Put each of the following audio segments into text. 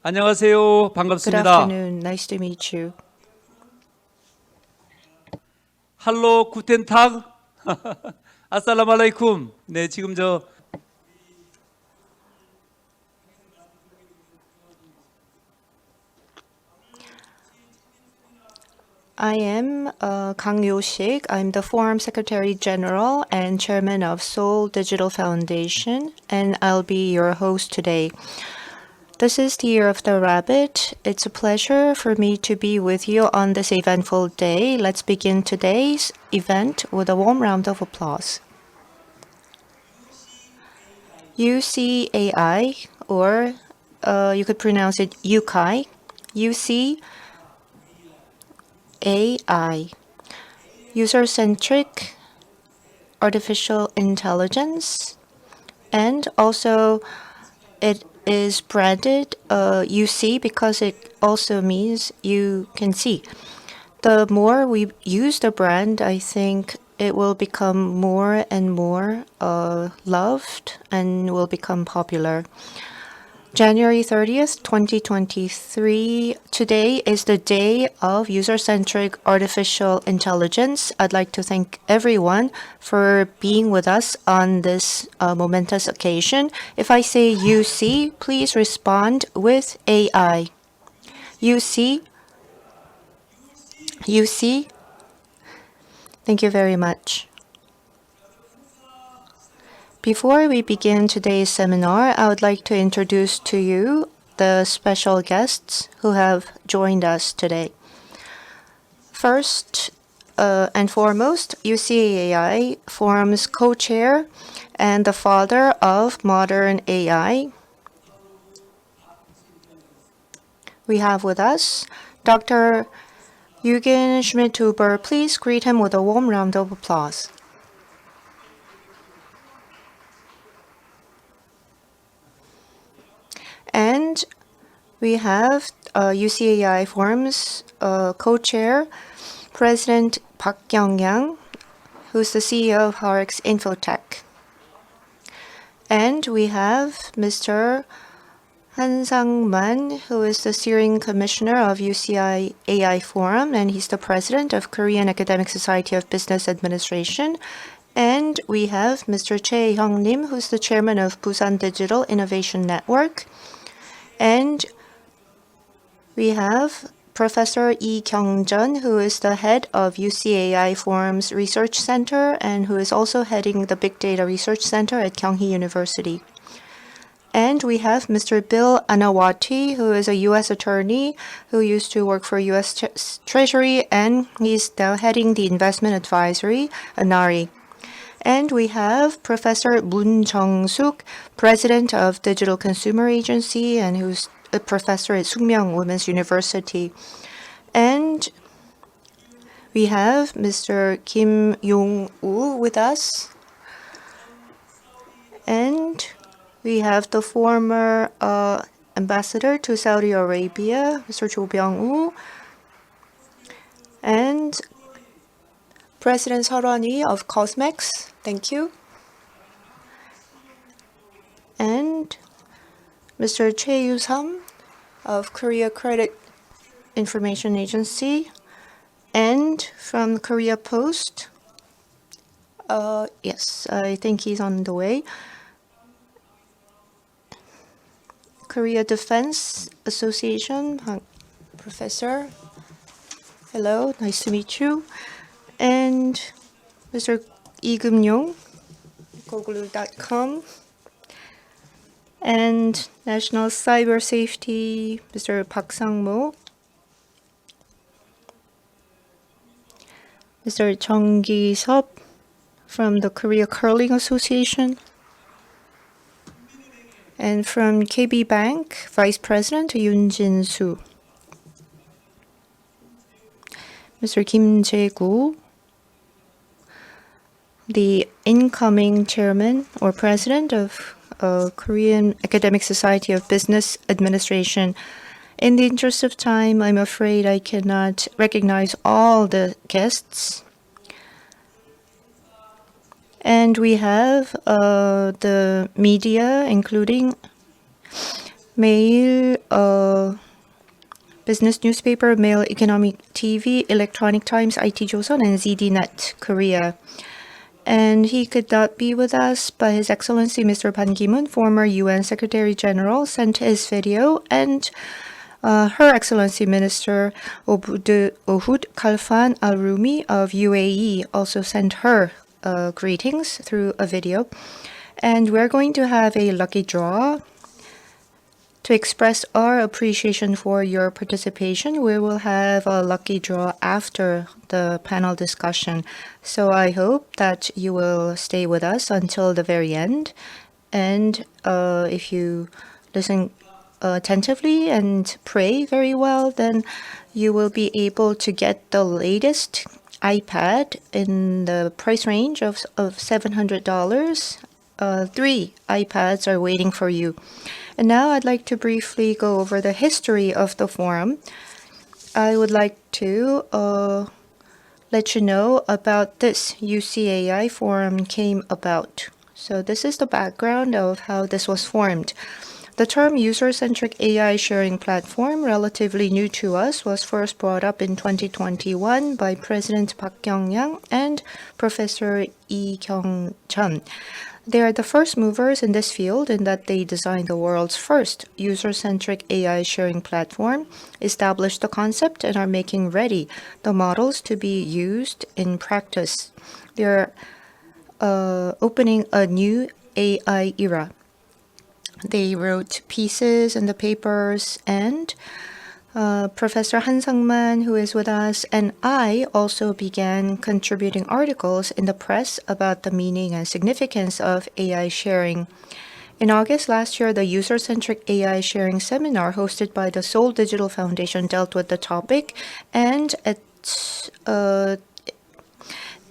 안녕하세요. Good 반갑습니다. afternoon. Nice to meet you. 할로 구텐탁. 아살라말라이쿰. 네, 지금 I am Kang Yo-sik. I'm the Forum Secretary General and Chairman of Seoul Digital Foundation, and I'll be your host today. This is the Year of the Rabbit. It's a pleasure for me to be with you on this eventful day. Let's begin today's event with a warm round of applause. UCAI, or you could pronounce it UCAI, UCAI, user-centric artificial intelligence, and also it is branded UC because it also means you can see. The more we use the brand, I think it will become more and more loved and will become popular. January 30th, 2023. Today is the day of user-centric artificial intelligence. I'd like to thank everyone for being with us on this momentous occasion. If I say UC, please respond with AI. UC? UC? Thank you very much. Before we begin today's seminar, I would like to introduce to you the special guests who have joined us today. First and foremost, UCAI Forum's co-chair and the father of modern AI. We have with us Dr. Eugen Schmidt-Huber. Please greet him with a warm round of applause. And we have UCAI Forum's co-chair, President Park Kyung-yang, who's the CEO of Horix Infotech. And we have Mr. Han Sang-man, who is the steering commissioner of UCI AI Forum, and he's the president of Korean Academic Society of Business Administration. And we have Mr. Choi Hyung-lim, who's the chairman of Busan Digital Innovation Network. And we have Professor Lee Kyung-jeon, who is the head of UCAI Forum's Research Center and who is also heading the Big Data Research Center at Kyunghee University. And we have Mr. Bill Anawati, who is a U.S. attorney who used to work for U.S. Treasury, and he's now heading the Investment Advisory, ANARI. And we have Professor Moon Jung-suk, president of Digital Consumer Agency and who's a professor at Sookmyung Women's University. And we have Mr. Kim Yong-woo with us. And we have the former ambassador to Saudi Arabia, Mr. Cho Byung-woo. And President Seol-won of Cosmex, thank you. And Mr. Choi Yu-sam of Korea Credit Information Agency. And from Korea Post, yes, I think he's on the way. Korea Defense Association, Professor. Hello, nice to meet you. And Mr. Lee Keum-yong, Google.com, and National Cyber Safety, Mr. Park Sang-mo, Mr. Chung Gi-seop from the Korea Curling Association, and from KB Bank, Vice President Yoon Jin-soo, Mr. Kim Jae-gu, the incoming chairman or president of Korean Academic Society of Business Administration. In the interest of time, I'm afraid I cannot recognize all the guests. And we have the media, including Mail, Business Newspaper, Mail Economic TV, Electronic Times, IT Joseon, and ZDNet Korea. And he could not be with us, but His Excellency Mr. Ban Ki-moon, former UN Secretary General, sent his video, and Her Excellency Minister Ohud Khalfan Al Rumi of UAE also sent her greetings through a video. And we're going to have a lucky draw to express our appreciation for your participation. We will have a lucky draw after the panel discussion. So I hope that you will stay with us until the very end. And if you listen attentively and pray very well, then you will be able to get the latest iPad in the price range of $700. 3 iPads are waiting for you. And now I'd like to briefly go over the history of the forum. I would like to let you know about this UCAI forum came about. So this is the background of how this was formed. The term user-centric AI sharing platform, relatively new to us, was first brought up in 2021 by President Park Kyung-yang and Professor Lee Kyung-chun. They are the first movers in this field in that they designed the world's first user-centric AI sharing platform, established the concept, and are making ready the models to be used in practice. They're opening a new AI era. They wrote pieces in the papers, and Professor Han Sang-man, who is with us, and I also began contributing articles in the press about the meaning and significance of AI sharing. In August last year, the User-Centric AI Sharing Seminar hosted by the Seoul Digital Foundation dealt with the topic, and at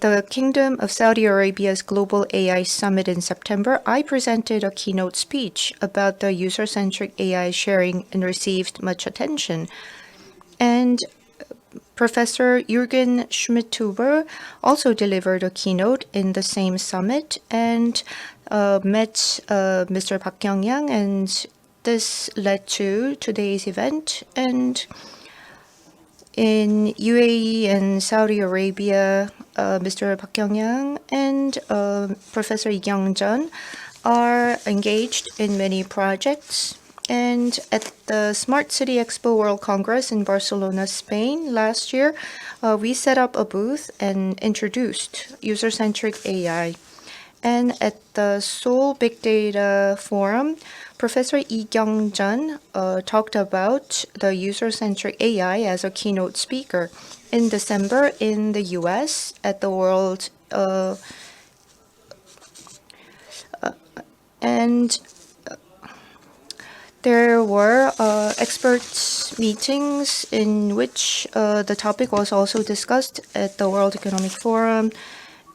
the Kingdom of Saudi Arabia's Global AI Summit in September, I presented a keynote speech about the user-centric AI sharing and received much attention. And Professor Jürgen Schmidhuber also delivered a keynote in the same summit and met Mr. Park Kyung-yang, and this led to today's event. And in UAE and Saudi Arabia, Mr. Park Kyung-yang and Professor Lee Kyung-jun are engaged in many projects. And at the Smart City Expo World Congress in Barcelona, Spain last year, we set up a booth and introduced user-centric AI. And at the Seoul Big Data Forum, Professor Lee Kyung-jun talked about the user-centric AI as a keynote speaker. In December in the US at the World and there were experts meetings in which the topic was also discussed at the World Economic Forum,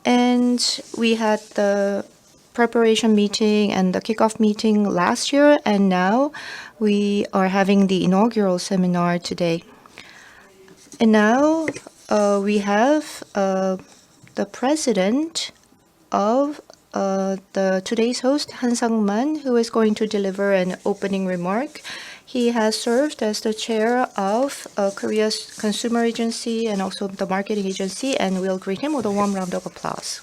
and we had the preparation meeting and the kickoff meeting last year, and now we are having the inaugural seminar today. And now we have the president of today's host, Han Sang-man, who is going to deliver an opening remark. He has served as the chair of Korea's Consumer Agency and also the Marketing Agency, and we'll greet him with a warm round of applause.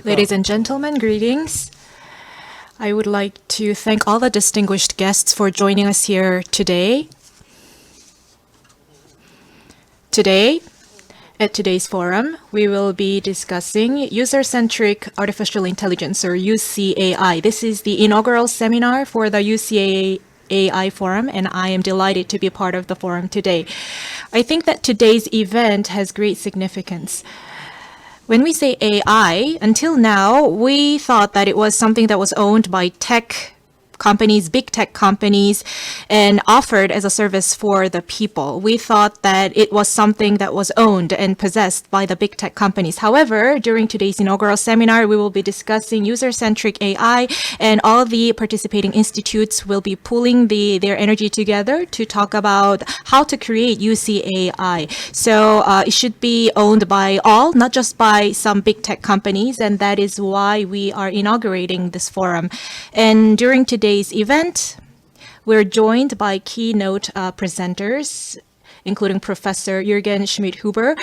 Ladies and gentlemen, greetings. I would like to thank all the distinguished guests for joining us here today. Today, at today's forum, we will be discussing User-Centric Artificial Intelligence, or UCAI. This is the inaugural seminar for the UCAI Forum, and I am delighted to be part of the forum today. I think that today's event has great significance. When we say AI, until now, we thought that it was something that was owned by tech companies, big tech companies, and offered as a service for the people. We thought that it was something that was owned and possessed by the big tech companies. However, during today's inaugural seminar, we will be discussing user-centric AI, and all the participating institutes will be pooling their energy together to talk about how to create UCAI. So it should be owned by all, not just by some big tech companies, and that is why we are inaugurating this forum. And during today's event, we're joined by keynote presenters, including Professor Jürgen Schmidt-Huber.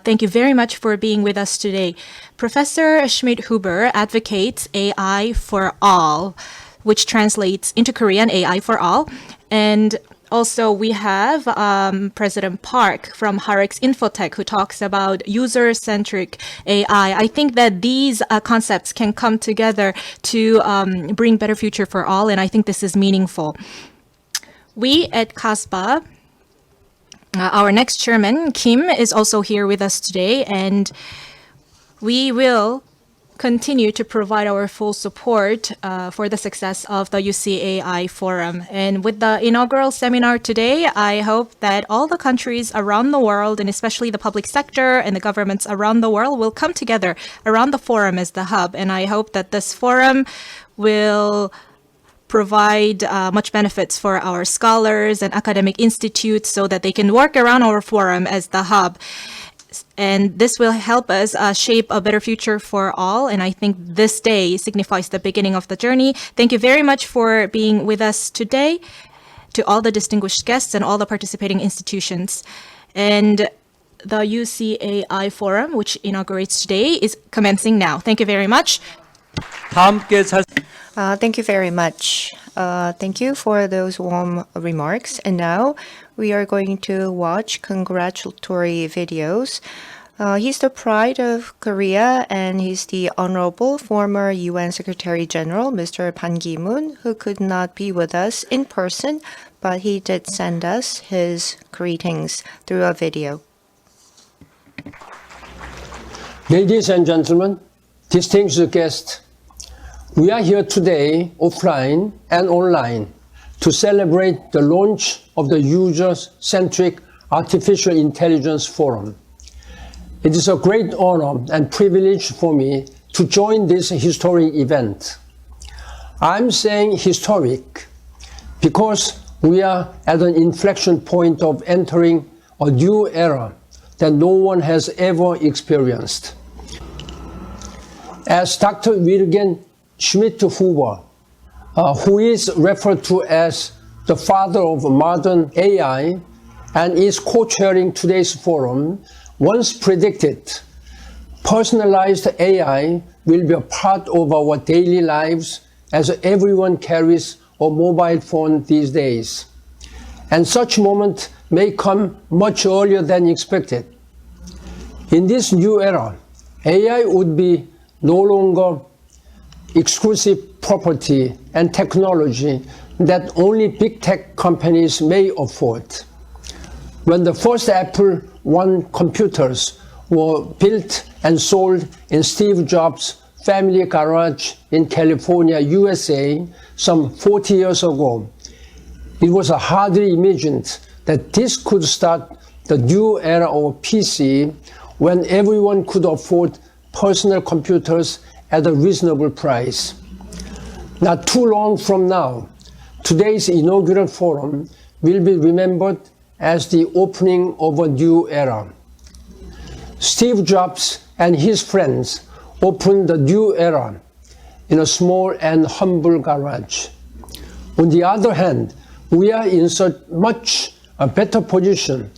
Thank you very much for being with us today. Professor Schmidt-Huber advocates AI for all, which translates into Korean AI for all. And also, we have President Park from Harex Infotech, who talks about user-centric AI. I think that these concepts can come together to bring better future for all, and I think this is meaningful. We at KASPA, our next chairman, Kim, is also here with us today, and we will continue to provide our full support for the success of the UCAI Forum. And with the inaugural seminar today, I hope that all the countries around the world, and especially the public sector and the governments around the world, will come together around the forum as the hub. And I hope that this forum will provide much benefits for our scholars and academic institutes so that they can work around our forum as the hub. And this will help us shape a better future for all. And I think this day signifies the beginning of the journey. Thank you very much for being with us today, to all the distinguished guests and all the participating institutions. And the UCAI Forum, which inaugurates today, is commencing now. Thank you very much. 다 함께 잘 Thank you very much. Thank you for those warm remarks. And now we are going to watch congratulatory videos. He's the pride of Korea, and he's the Honorable former UN Secretary General, Mr. Ban Ki-moon, who could not be with us in person, but he did send us his greetings through a video. Ladies and gentlemen, distinguished guests, we are here today, offline and online, to celebrate the launch of the User-Centric Artificial Intelligence Forum. It is a great honor and privilege for me to join this historic event. I'm saying historic because we are at an inflection point of entering a new era that no one has ever experienced. As Dr. Jürgen Schmidt-Huber, who is referred to as the father of modern AI and is co-chairing today's forum, once predicted, personalized AI will be a part of our daily lives as everyone carries a mobile phone these days. And such moment may come much earlier than expected. In this new era, AI would be no longer exclusive property and technology that only big tech companies may afford. When the first Apple I computers were built and sold in Steve Jobs' family garage in California, USA, some 40 years ago, it was hardly imagined that this could start the new era of PC when everyone could afford personal computers at a reasonable price. Not too long from now, today's inaugural forum will be remembered as the opening of a new era. Steve Jobs and his friends opened the new era in a small and humble garage. On the other hand, we are in such much a better position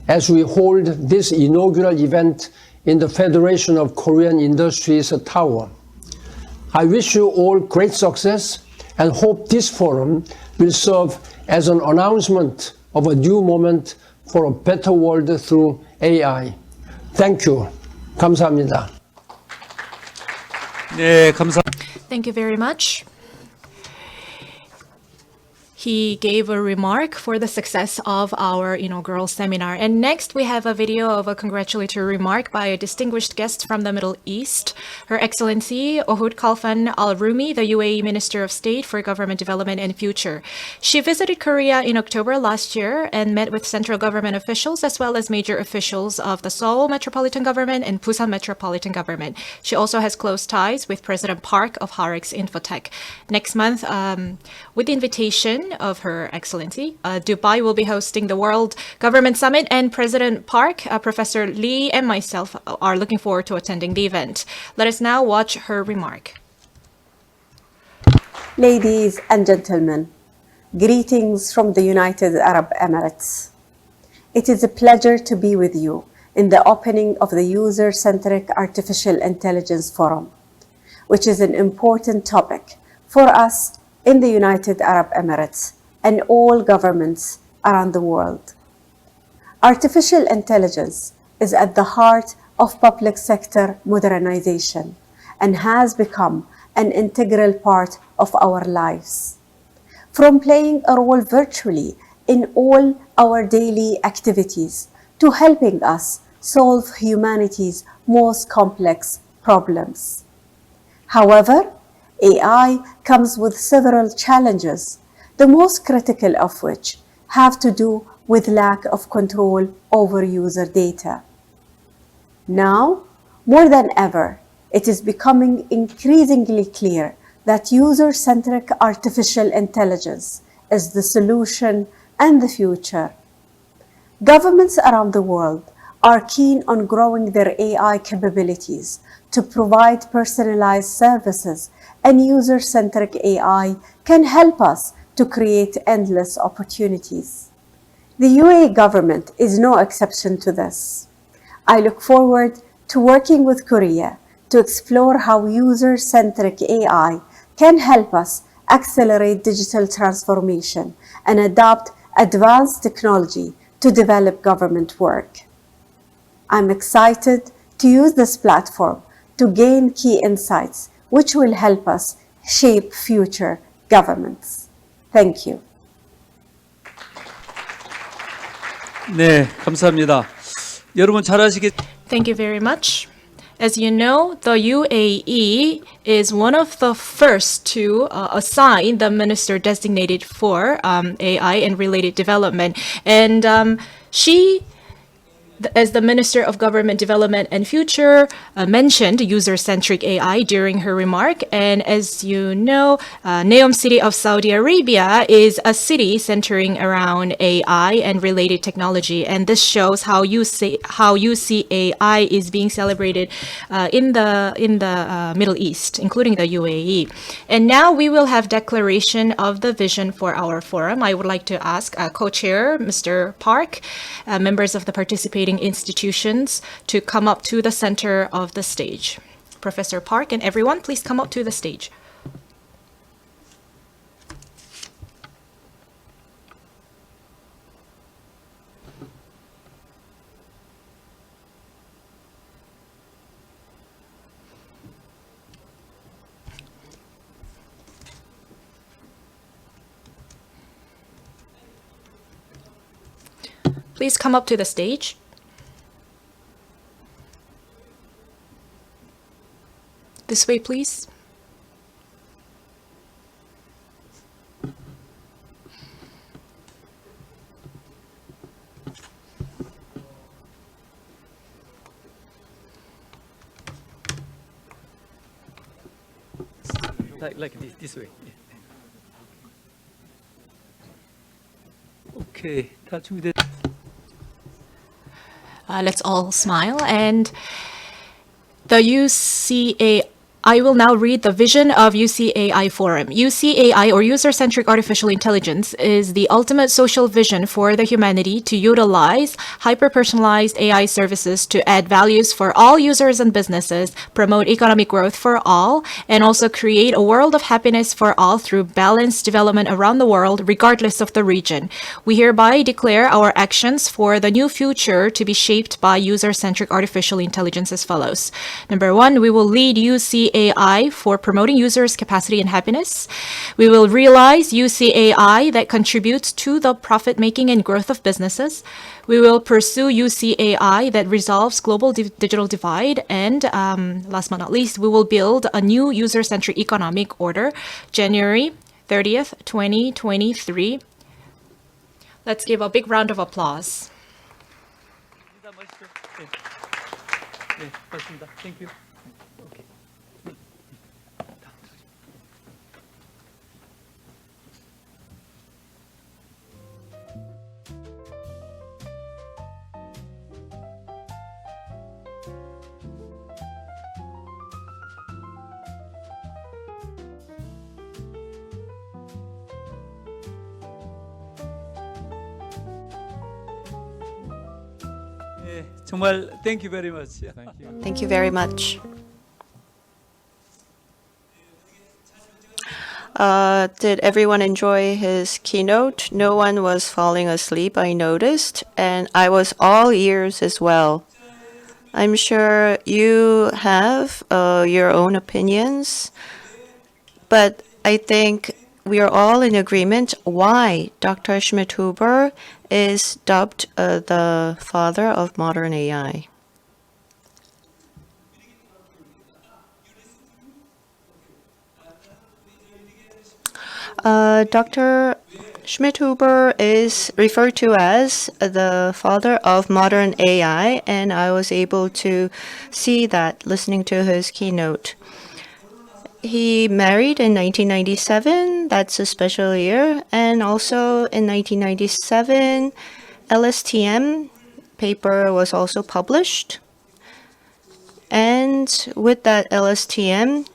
as we hold this inaugural event in the Federation of Korean Industries Tower. I wish you all great success and hope this forum will serve as an announcement of a new moment for a better world through AI. Thank you. 감사합니다. 네, 감사. Thank you very much. He gave a remark for the success of our inaugural seminar. And next, we have a video of a congratulatory remark by a distinguished guest from the Middle East, Her Excellency Ohud Khalfan Al Rumi, the UAE Minister of State for Government Development and Future. She visited Korea in October last year and met with central government officials as well as major officials of the Seoul Metropolitan Government and Busan Metropolitan Government. She also has close ties with President Park of Harex Infotech. Next month, with the invitation of Her Excellency, Dubai will be hosting the World Government Summit, and President Park, Professor Lee, and myself are looking forward to attending the event. Let us now watch her remark. Ladies and gentlemen, greetings from the United Arab Emirates. It is a pleasure to be with you in the opening of the User-Centric Artificial Intelligence Forum, which is an important topic for us in the United Arab Emirates and all governments around the world. Artificial intelligence is at the heart of public sector modernization and has become an integral part of our lives. From playing a role virtually in all our daily activities to helping us solve humanity's most complex problems. However, AI comes with several challenges, the most critical of which have to do with lack of control over user data. Now, more than ever, it is becoming increasingly clear that user-centric artificial intelligence is the solution and the future. Governments around the world are keen on growing their AI capabilities to provide personalized services, and user-centric AI can help us to create endless opportunities. The UAE government is no exception to this. I look forward to working with Korea to explore how user-centric AI can help us accelerate digital transformation and adopt advanced technology to develop government work. I'm excited to use this platform to gain key insights which will help us shape future governments. Thank you. 네, 감사합니다. 여러분 잘 아시겠 Thank you very much. As you know, the UAE is one of the first to assign the minister designated for AI and related development. And she, as the Minister of Government Development and Future, mentioned user-centric AI during her remark. And as you know, Neom City of Saudi Arabia is a city centering around AI and related technology. And this shows how UCAI is being celebrated in the Middle East, including the UAE. And now we will have declaration of the vision for our forum. I would like to ask co-chair Mr. Park, members of the participating institutions to come up to the center of the stage. Professor Park and everyone, please come up to the stage. Please come up to the stage. This way, please. like this way. Okay, 다 준비됐. Let's all smile. And the UCAI, I will now read the vision of UCAI Forum. UCAI, or User-Centric Artificial Intelligence, is the ultimate social vision for the humanity to utilize hyper-personalized AI services to add values for all users and businesses, promote economic growth for all, and also create a world of happiness for all through balanced development around the world, regardless of the region. We hereby declare our actions for the new future to be shaped by user-centric artificial intelligence as follows. Number one, we will lead UCAI UCAI for promoting users' capacity and happiness. We will realize UCAI that contributes to the profit-making and growth of businesses. We will pursue UCAI that resolves global digital divide. And last but not least, we will build a new user-centric economic order, January 30th, 2023. Let's give a big round of applause. 인사 마시죠. 네. 네, 맞습니다. Thank you. 오케이. 네, 정말 thank you very much. Thank you very much. Did everyone enjoy his keynote? No one was falling asleep, I noticed, and I was all ears as well. I'm sure you have your own opinions, but I think we are all in agreement why Dr. Schmidt-Huber is dubbed the father of modern AI. Dr. Schmidt-Huber is referred to as the father of modern AI, and I was able to see that listening to his keynote. He married in 1997, that's a special year, and also in 1997, LSTM paper was also published. And with that LSTM,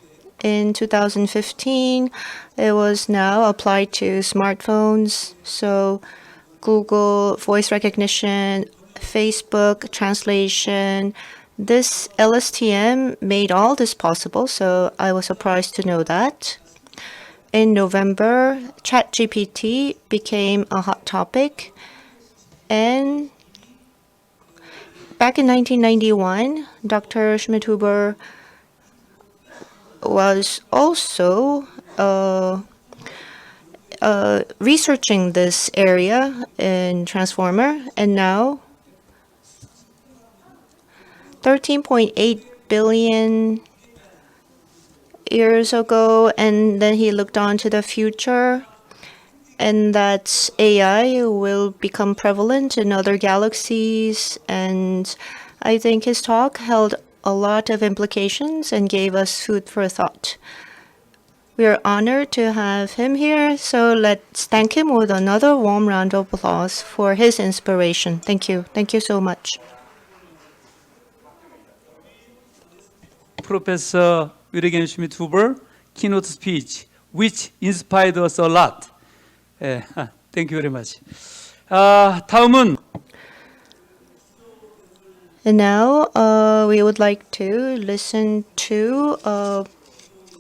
in 2015, it was now applied to smartphones, so Google voice recognition, Facebook translation. This LSTM made all this possible, so I was surprised to know that. In November, ChatGPT became a hot topic, and back in 1991, Dr. Schmidt-Huber was also researching this area in Transformer, and now 13.8 billion years ago, and then he looked on to the future, and that AI will become prevalent in other galaxies, and I think his talk held a lot of implications and gave us food for thought. We are honored to have him here, so let's thank him with another warm round of applause for his inspiration. Thank you. Thank you so much. Professor William Schmidt-Huber keynote speech, which inspired us a lot. Thank you very much. 다음은 And now we would like to listen to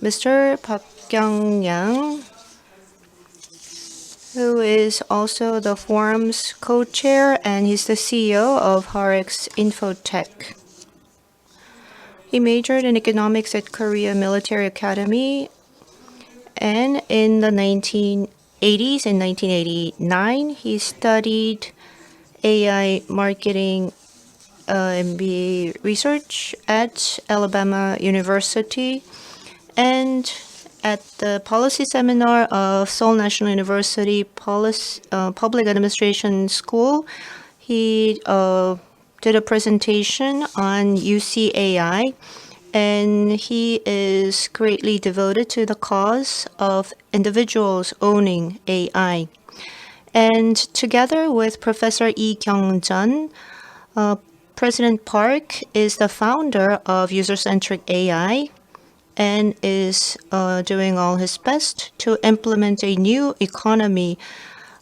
Mr. Park Kyung-yang, who is also the forum's co-chair, and he's the CEO of Harex Infotech. He majored in economics at Korea Military Academy, and in the 1980s and 1989, he studied AI marketing MBA research at Alabama University, and at the policy seminar of Seoul National University Public Administration School, he did a presentation on UCAI, and he is greatly devoted to the cause of individuals owning AI. And together with Professor Lee Kyung-jun, President Park is the founder of User-Centric AI and is doing all his best to implement a new economy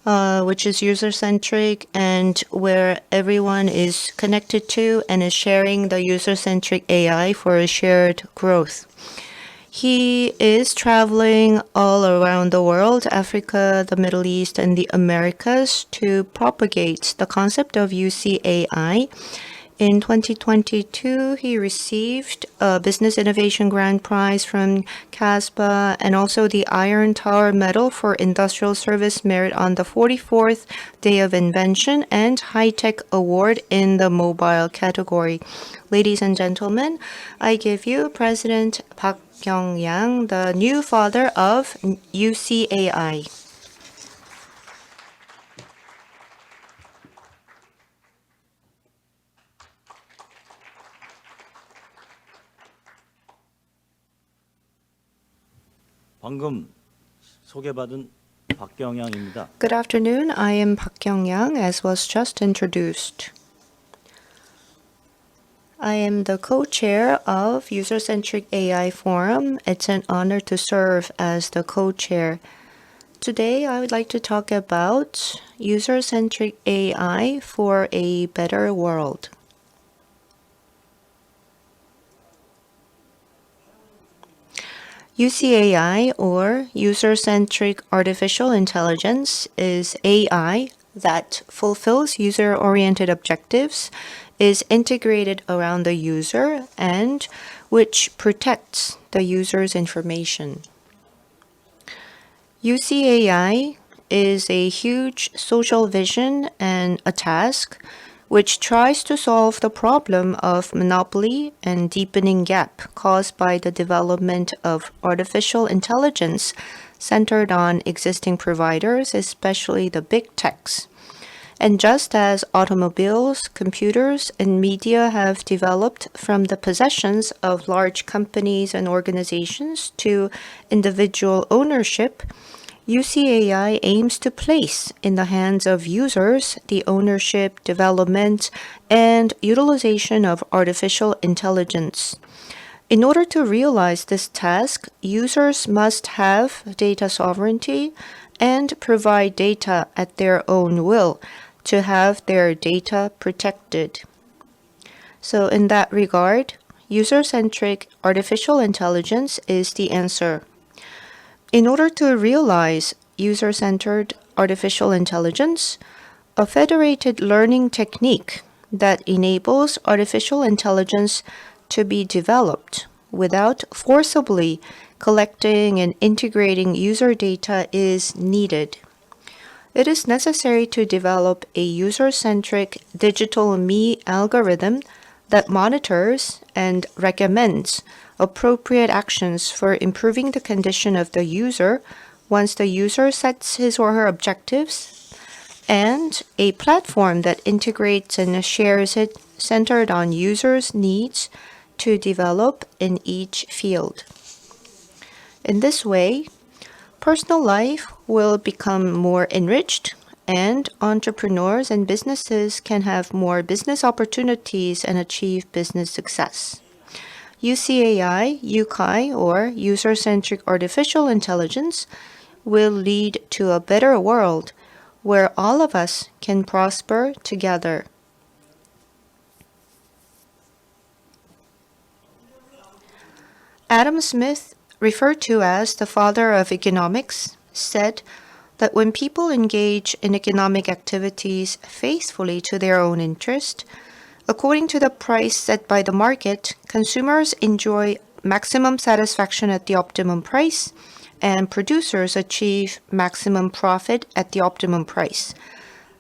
which is user-centric and where everyone is connected to and is sharing the user-centric AI for a shared growth. He is traveling all around the world, Africa, the Middle East, and the Americas to propagate the concept of UCAI. In 2022, he received a Business Innovation Grand Prize from CASPA and also the Iron Tower Medal for Industrial Service Merit on the 44th Day of Invention and High Tech Award in the mobile category. Ladies and gentlemen, I give you President Park Kyung-yang, the new father of UCAI. 방금 소개받은 박경양입니다. Good afternoon. I am Park Kyung-yang, as was just introduced. I am the co-chair of User-Centric AI Forum. It's an honor to serve as the co-chair. Today, I would like to talk about user-centric AI for a better world. UCAI, or User-Centric Artificial Intelligence, is AI that fulfills user-oriented objectives, is integrated around the user, and which protects the user's information. UCAI is a huge social vision and a task which tries to solve the problem of monopoly and deepening gap caused by the development of artificial intelligence centered on existing providers, especially the big techs. And just as automobiles, computers, and media have developed from the possessions of large companies and organizations to individual ownership, UCAI aims to place in the hands of users the ownership, development, and utilization of artificial intelligence. In order to realize this task, users must have data sovereignty and provide data at their own will to have their data protected. So in that regard, user-centric artificial intelligence is the answer. In order to realize user-centered artificial intelligence, a federated learning technique that enables artificial intelligence to be developed without forcibly collecting and integrating user data is needed. It is necessary to develop a user-centric digital me algorithm that monitors and recommends appropriate actions for improving the condition of the user once the user sets his or her objectives, and a platform that integrates and shares it centered on users' needs to develop in each field. In this way, personal life will become more enriched, and entrepreneurs and businesses can have more business opportunities and achieve business success. UCAI, UCAI, or User-Centric Artificial Intelligence, will lead to a better world where all of us can prosper together. Adam Smith, referred to as the father of economics, said that when people engage in economic activities faithfully to their own interest, according to the price set by the market, consumers enjoy maximum satisfaction at the optimum price, and producers achieve maximum profit at the optimum price.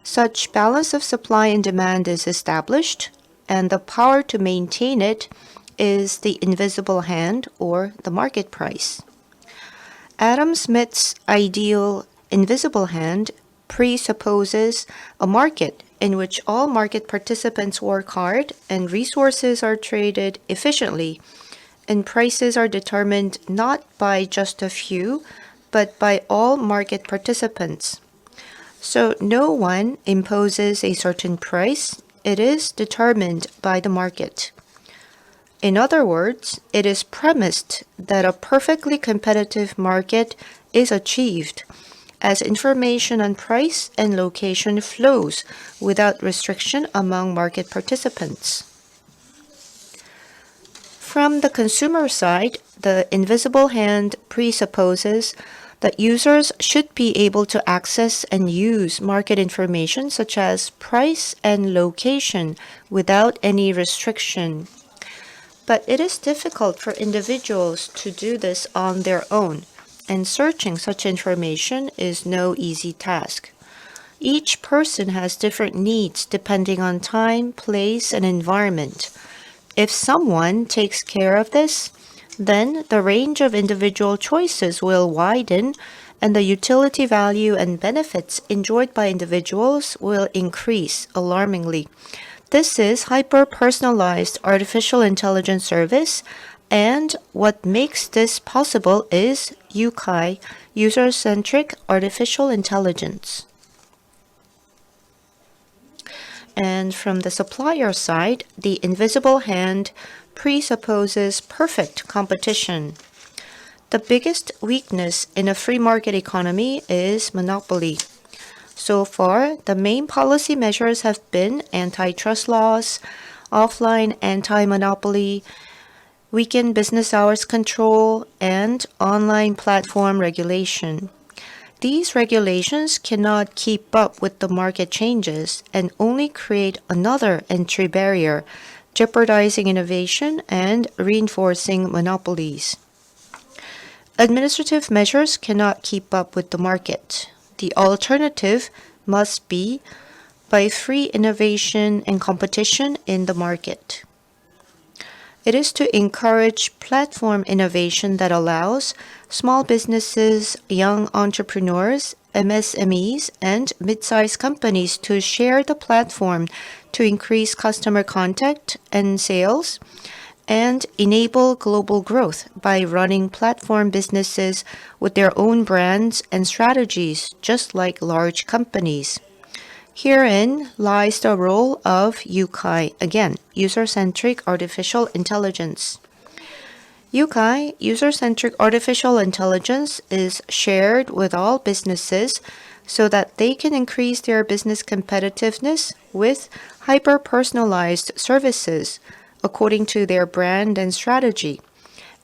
Such balance of supply and demand is established, and the power to maintain it is the invisible hand, or the market price. Adam Smith's ideal invisible hand presupposes a market in which all market participants work hard and resources are traded efficiently, and prices are determined not by just a few, but by all market participants. So no one imposes a certain price, it is determined by the market. In other words, it is premised that a perfectly competitive market is achieved as information on price and location flows without restriction among market participants. From the consumer side, the invisible hand presupposes that users should be able to access and use market information such as price and location without any restriction. But it is difficult for individuals to do this on their own, and searching such information is no easy task. Each person has different needs depending on time, place, and environment. If someone takes care of this, then the range of individual choices will widen and the utility value and benefits enjoyed by individuals will increase alarmingly. This is hyper-personalized artificial intelligence service, and what makes this possible is UCI, user-centric artificial intelligence. And from the supplier side, the invisible hand presupposes perfect competition. The biggest weakness in a free market economy is monopoly. So far, the main policy measures have been antitrust laws, offline anti-monopoly, weakened business hours control, and online platform regulation. These regulations cannot keep up with the market changes and only create another entry barrier, jeopardizing innovation and reinforcing monopolies. Administrative measures cannot keep up with the market. The alternative must be by free innovation and competition in the market. It is to encourage platform innovation that allows small businesses, young entrepreneurs, MSMEs, and mid-sized companies to share the platform to increase customer contact and sales and enable global growth by running platform businesses with their own brands and strategies, just like large companies. Herein lies the role of UCI, again, user-centric artificial intelligence. UCI, user-centric artificial intelligence, is shared with all businesses so that they can increase their business competitiveness with hyper-personalized services according to their brand and strategy,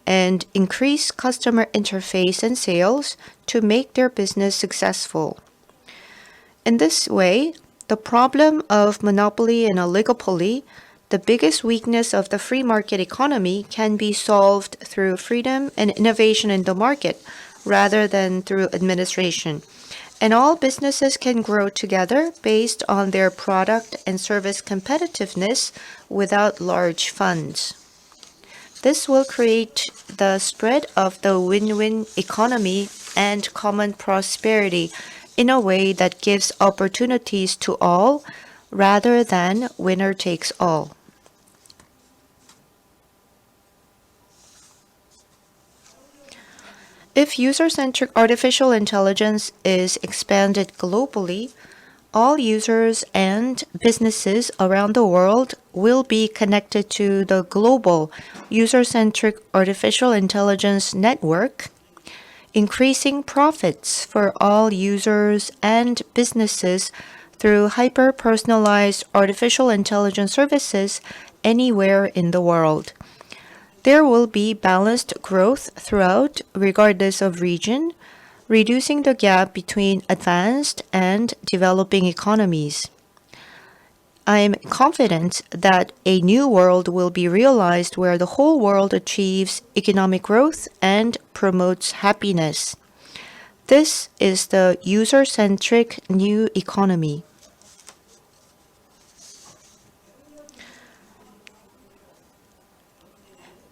and increase customer interface and sales to make their business successful. In this way, the problem of monopoly and oligopoly, the biggest weakness of the free market economy, can be solved through freedom and innovation in the market rather than through administration. And all businesses can grow together based on their product and service competitiveness without large funds. This will create the spread of the win-win economy and common prosperity in a way that gives opportunities to all rather than winner takes all. If user-centric artificial intelligence is expanded globally, all users and businesses around the world will be connected to the global user-centric artificial intelligence network, increasing profits for all users and businesses through hyper-personalized artificial intelligence services anywhere in the world. There will be balanced growth throughout, regardless of region, reducing the gap between advanced and developing economies. I am confident that a new world will be realized where the whole world achieves economic growth and promotes happiness. This is the user-centric new economy.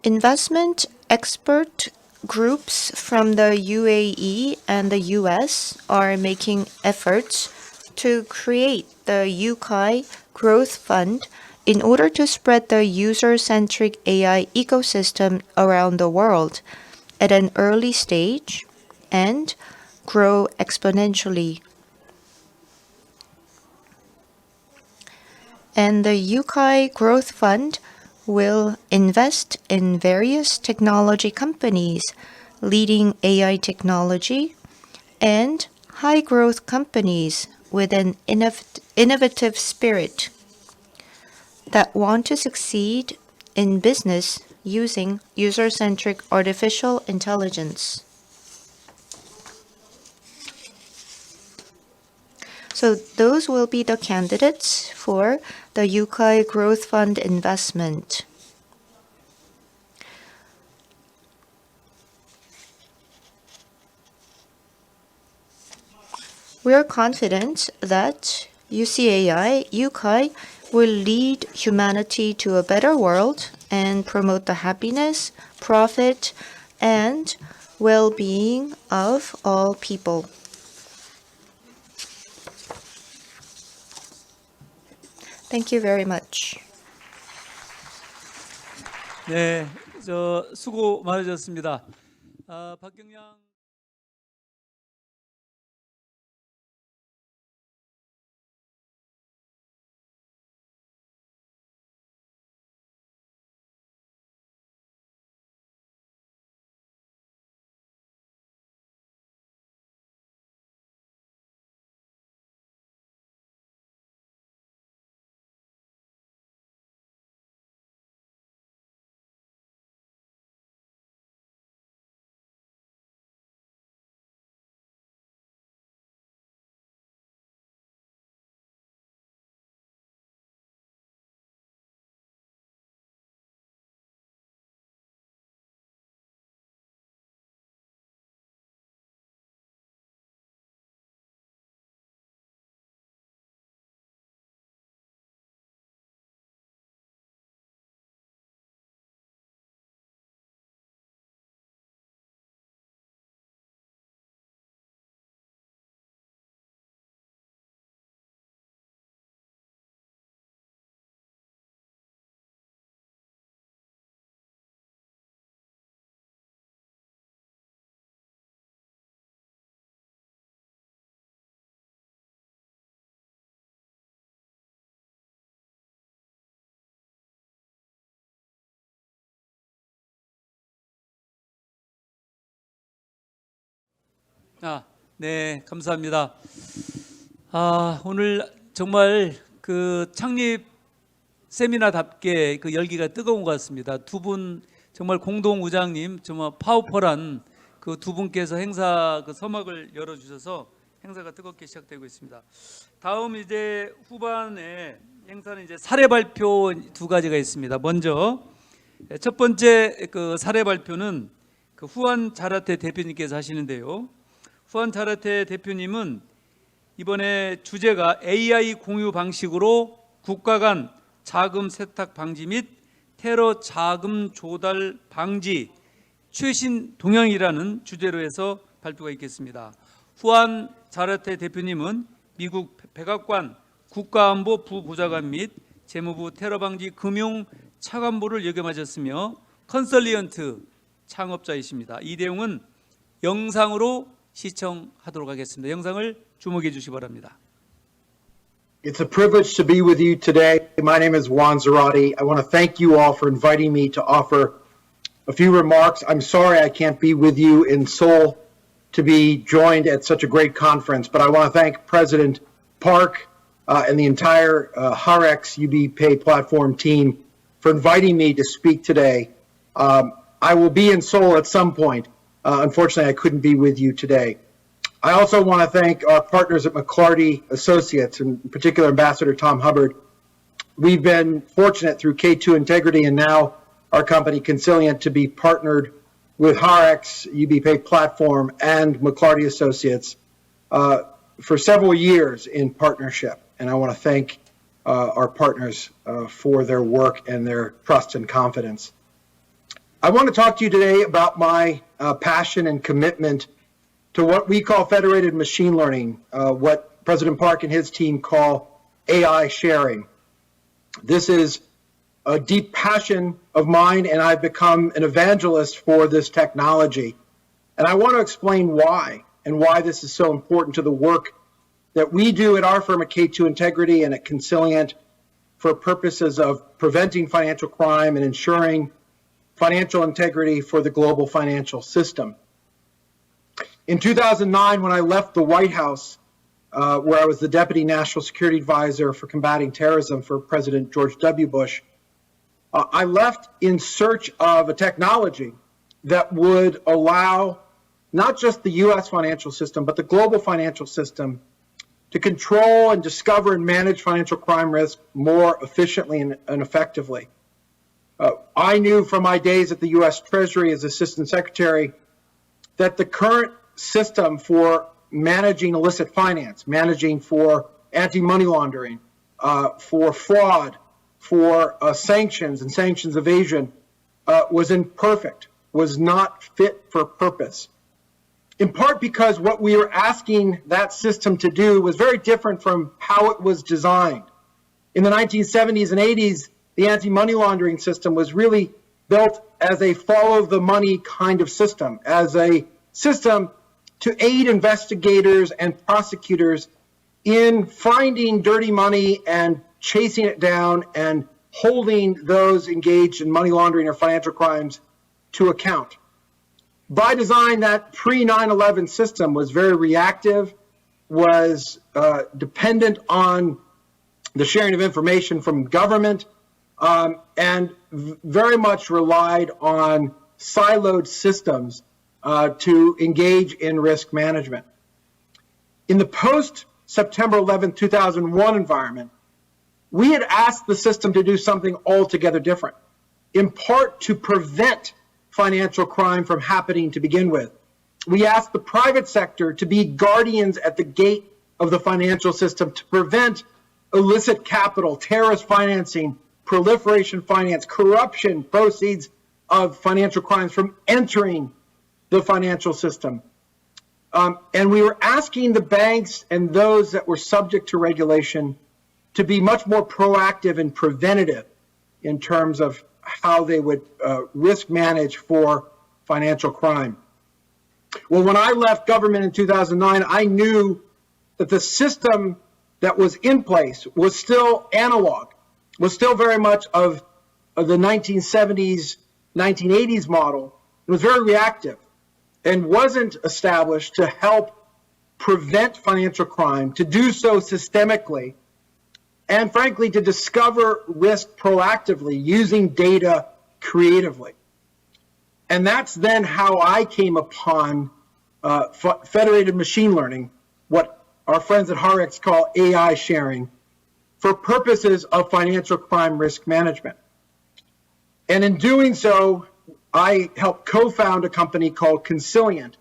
Investment expert groups from the UAE and the US are making efforts to create the UCI Growth Fund in order to spread the user-centric AI ecosystem around the world at an early stage and grow exponentially. And the UCI Growth Fund will invest in various technology companies, leading AI technology, and high-growth companies with an innovative spirit that want to succeed in business using user-centric artificial intelligence. So those will be the candidates for the Yukai Growth Fund investment. We are confident that UCAI, Yukai, will lead humanity to a better world and promote the happiness, profit, and well-being of all people. Thank you very much. 네, 수고 많으셨습니다. 박경량. 네, 감사합니다. 오늘 정말 그 창립 세미나답게 그 열기가 뜨거운 것 같습니다. 두 분 정말 공동 우장님 정말 파워풀한 그 두 분께서 행사 그 서막을 열어주셔서 행사가 뜨겁게 시작되고 있습니다. 다음 이제 후반에 행사는 이제 사례 발표 두 가지가 있습니다. 먼저 첫 번째 그 사례 발표는 그 후안 자라테 대표님께서 하시는데요. 후안 자라테 대표님은 이번에 주제가 AI 공유 방식으로 국가 간 자금 세탁 방지 및 테러 자금 조달 방지 최신 동향이라는 주제로 해서 발표가 있겠습니다. 후안 자라테 대표님은 미국 백악관 국가안보 부보좌관 및 재무부 테러 방지 금융 차관보를 역임하셨으며 컨설리언트 창업자이십니다. 이 내용은 영상으로 시청하도록 하겠습니다. 영상을 주목해 주시기 바랍니다. It's a privilege to be with you today. My name is Juan Zarate. I want to thank you all for inviting me to offer a few remarks. I'm sorry I can't be with you in Seoul to be joined at such a great conference, but I want to thank President Park and the entire HAREX UB Pay platform team for inviting me to speak today. I will be in Seoul at some point. Unfortunately, I couldn't be with you today. I also want to thank our partners at McClarty Associates, in particular Ambassador Tom Hubbard. We've been fortunate through K2 Integrity and now our company Consilient to be partnered with HAREX, UBPay platform, and McClarty Associates for several years in partnership. And I want to thank our partners for their work and their trust and confidence. I want to talk to you today about my passion and commitment to what we call federated machine learning, what President Park and his team call AI sharing. This is a deep passion of mine, and I've become an evangelist for this technology. And I want to explain why, and why this is so important to the work that we do at our firm at K2 Integrity and at Consilient for purposes of preventing financial crime and ensuring financial integrity for the global financial system. In 2009, when I left the White House, where I was the Deputy National Security Advisor for combating terrorism for President George W. Bush, I left in search of a technology that would allow not just the U.S. financial system, but the global financial system to control and discover and manage financial crime risk more efficiently and effectively. I knew from my days at the U.S. Treasury as Assistant Secretary that the current system for managing illicit finance, managing for anti-money laundering, for fraud, for sanctions and sanctions evasion was imperfect, was not fit for purpose. In part because what we were asking that system to do was very different from how it was designed. In the 1970s and 80s, the anti-money laundering system was really built as a follow-the-money kind of system, as a system to aid investigators and prosecutors in finding dirty money and chasing it down and holding those engaged in money laundering or financial crimes to account. By design, that pre-9/11 system was very reactive, was dependent on the sharing of information from government, and very much relied on siloed systems to engage in risk management. In the post-September 11, 2001 environment, we had asked the system to do something altogether different, in part to prevent financial crime from happening to begin with. We asked the private sector to be guardians at the gate of the financial system to prevent illicit capital, terrorist financing, proliferation finance, corruption, proceeds of financial crimes from entering the financial system. And we were asking the banks and those that were subject to regulation to be much more proactive and preventative in terms of how they would risk manage for financial crime. Well, when I left government in 2009, I knew that the system that was in place was still analog, was still very much of the 1970s, 1980s model. It was very reactive and wasn't established to help prevent financial crime, to do so systemically, and frankly, to discover risk proactively using data creatively. And that's then how I came upon federated machine learning, what our friends at Harex call AI sharing, for purposes of financial crime risk management. And in doing so, I helped co-found a company called Consilient,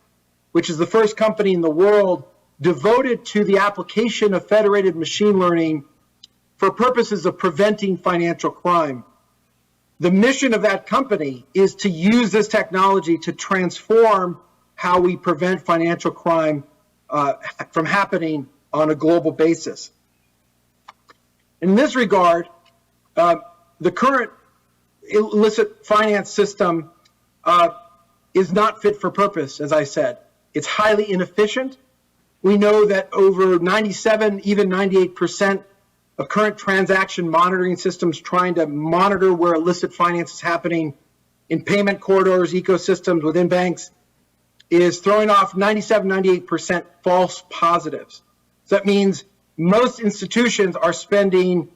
which is the first company in the world devoted to the application of federated machine learning for purposes of preventing financial crime. The mission of that company is to use this technology to transform how we prevent financial crime from happening on a global basis. In this regard, the current illicit finance system is not fit for purpose, as I said. It's highly inefficient. We know that over 97, even 98% of current transaction monitoring systems trying to monitor where illicit finance is happening in payment corridors, ecosystems within banks is throwing off 97, 98% false positives. So that means most institutions are spending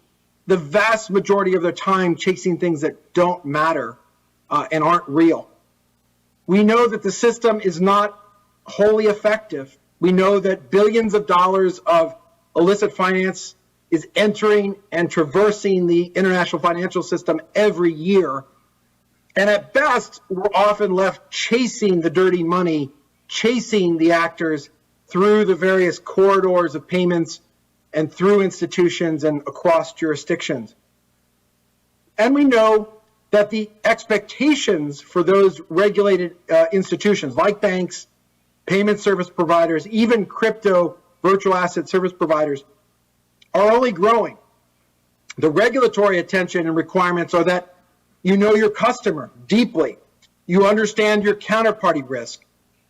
the vast majority of their time chasing things that don't matter and aren't real. We know that the system is not wholly effective. We know that billions of dollars of illicit finance is entering and traversing the international financial system every year. And at best, we're often left chasing the dirty money, chasing the actors through the various corridors of payments and through institutions and across jurisdictions. And we know that the expectations for those regulated institutions like banks, payment service providers, even crypto virtual asset service providers are only growing. The regulatory attention and requirements are that you know your customer deeply. You understand your counterparty risk.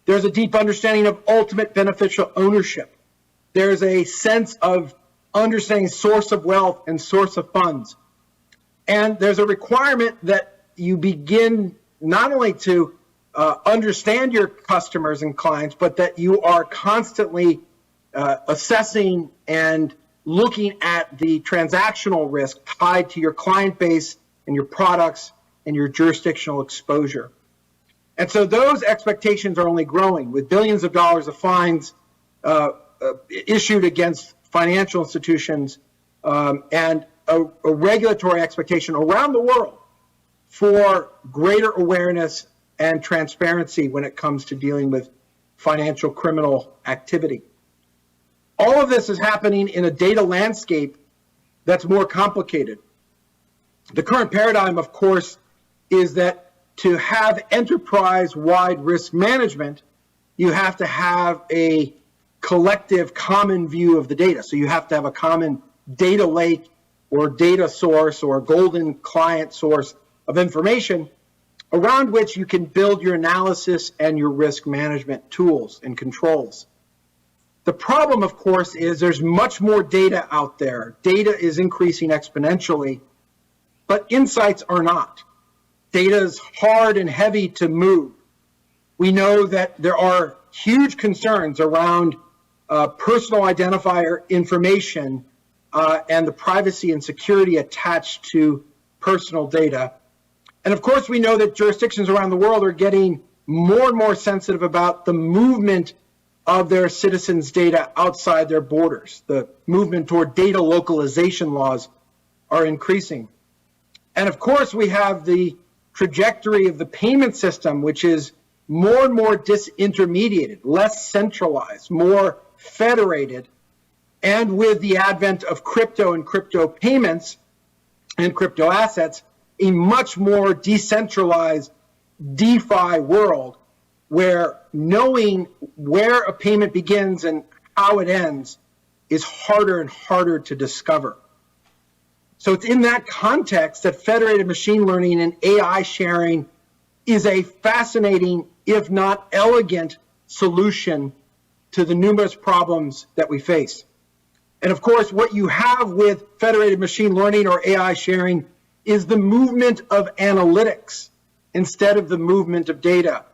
There's a deep understanding of ultimate beneficial ownership. There's a sense of understanding source of wealth and source of funds. And there's a requirement that you begin not only to understand your customers and clients, but that you are constantly assessing and looking at the transactional risk tied to your client base and your products and your jurisdictional exposure. And so those expectations are only growing, with billions of dollars of fines issued against financial institutions, and a regulatory expectation around the world for greater awareness and transparency when it comes to dealing with financial criminal activity. All of this is happening in a data landscape that's more complicated. The current paradigm, of course, is that to have enterprise-wide risk management, you have to have a collective common view of the data. So you have to have a common data lake or data source or golden client source of information around which you can build your analysis and your risk management tools and controls. The problem, of course, is there's much more data out there. Data is increasing exponentially, but insights are not. Data is hard and heavy to move. We know that there are huge concerns around personal identifier information and the privacy and security attached to personal data. And of course, we know that jurisdictions around the world are getting more and more sensitive about the movement of their citizens' data outside their borders. The movement toward data localization laws are increasing. And of course, we have the trajectory of the payment system, which is more and more disintermediated, less centralized, more federated. And with the advent of crypto and crypto payments and crypto assets, a much more decentralized DeFi world where knowing where a payment begins and how it ends is harder and harder to discover. So it's in that context that federated machine learning and AI sharing is a fascinating, if not elegant, solution to the numerous problems that we face. And of course, what you have with federated machine learning or AI sharing is the movement of analytics instead of the movement of data,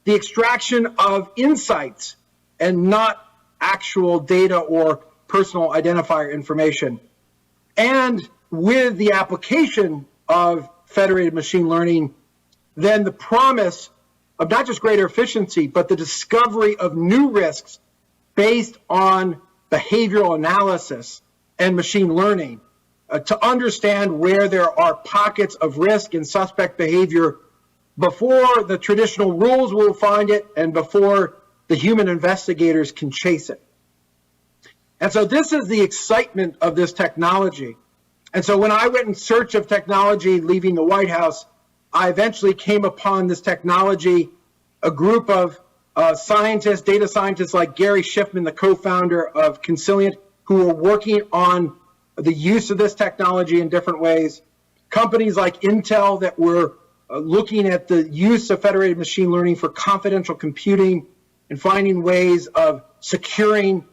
the extraction of insights and not actual data or personal identifier information. And with the application of federated machine learning, then the promise of not just greater efficiency, but the discovery of new risks based on behavioral analysis and machine learning to understand where there are pockets of risk and suspect behavior before the traditional rules will find it and before the human investigators can chase it. And so this is the excitement of this technology. And so when I went in search of technology leaving the White House, I eventually came upon this technology, a group of scientists, data scientists like Gary Schiffman, the co-founder of Consilient, who are working on the use of this technology in different ways. Companies like Intel that were looking at the use of federated machine learning for confidential computing and finding ways of securing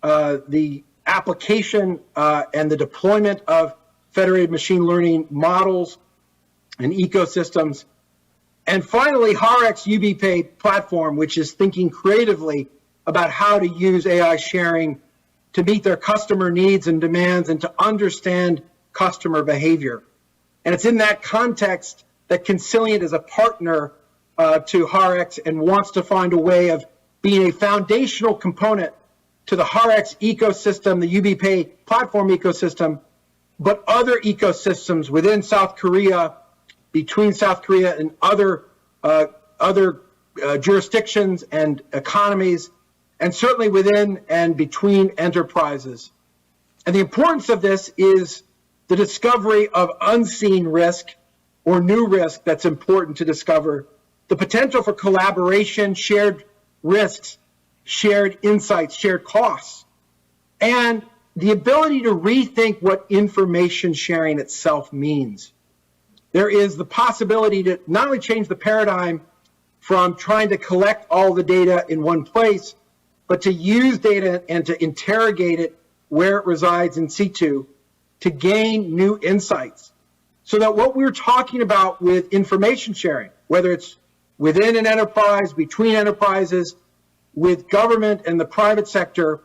the application and the deployment of federated machine learning models and ecosystems. And finally, Harek's UBPay platform, which is thinking creatively about how to use AI sharing to meet their customer needs and demands and to understand customer behavior. And it's in that context that Consilient is a partner to Harex and wants to find a way of being a foundational component to the Harex ecosystem, the UBPay platform ecosystem, but other ecosystems within South Korea, between South Korea and other jurisdictions and economies, and certainly within and between enterprises. And the importance of this is the discovery of unseen risk or new risk that's important to discover, the potential for collaboration, shared risks, shared insights, shared costs, and the ability to rethink what information sharing itself means. There is the possibility to not only change the paradigm from trying to collect all the data in one place, but to use data and to interrogate it where it resides in situ to gain new insights. So that what we're talking about with information sharing, whether it's within an enterprise, between enterprises, with government and the private sector,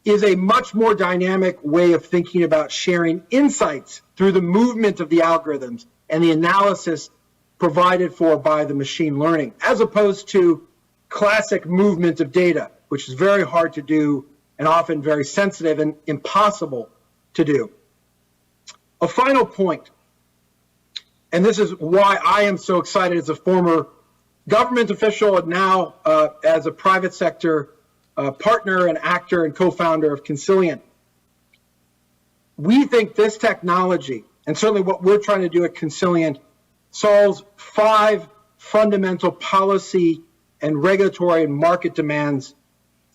is a much more dynamic way of thinking about sharing insights through the movement of the algorithms and the analysis provided for by the machine learning, as opposed to classic movement of data, which is very hard to do and often very sensitive and impossible to do. A final point, and this is why I am so excited as a former government official and now as a private sector partner and actor and co-founder of Consilient. We think this technology, and certainly what we're trying to do at Consilient, solves 5 fundamental policy and regulatory and market demands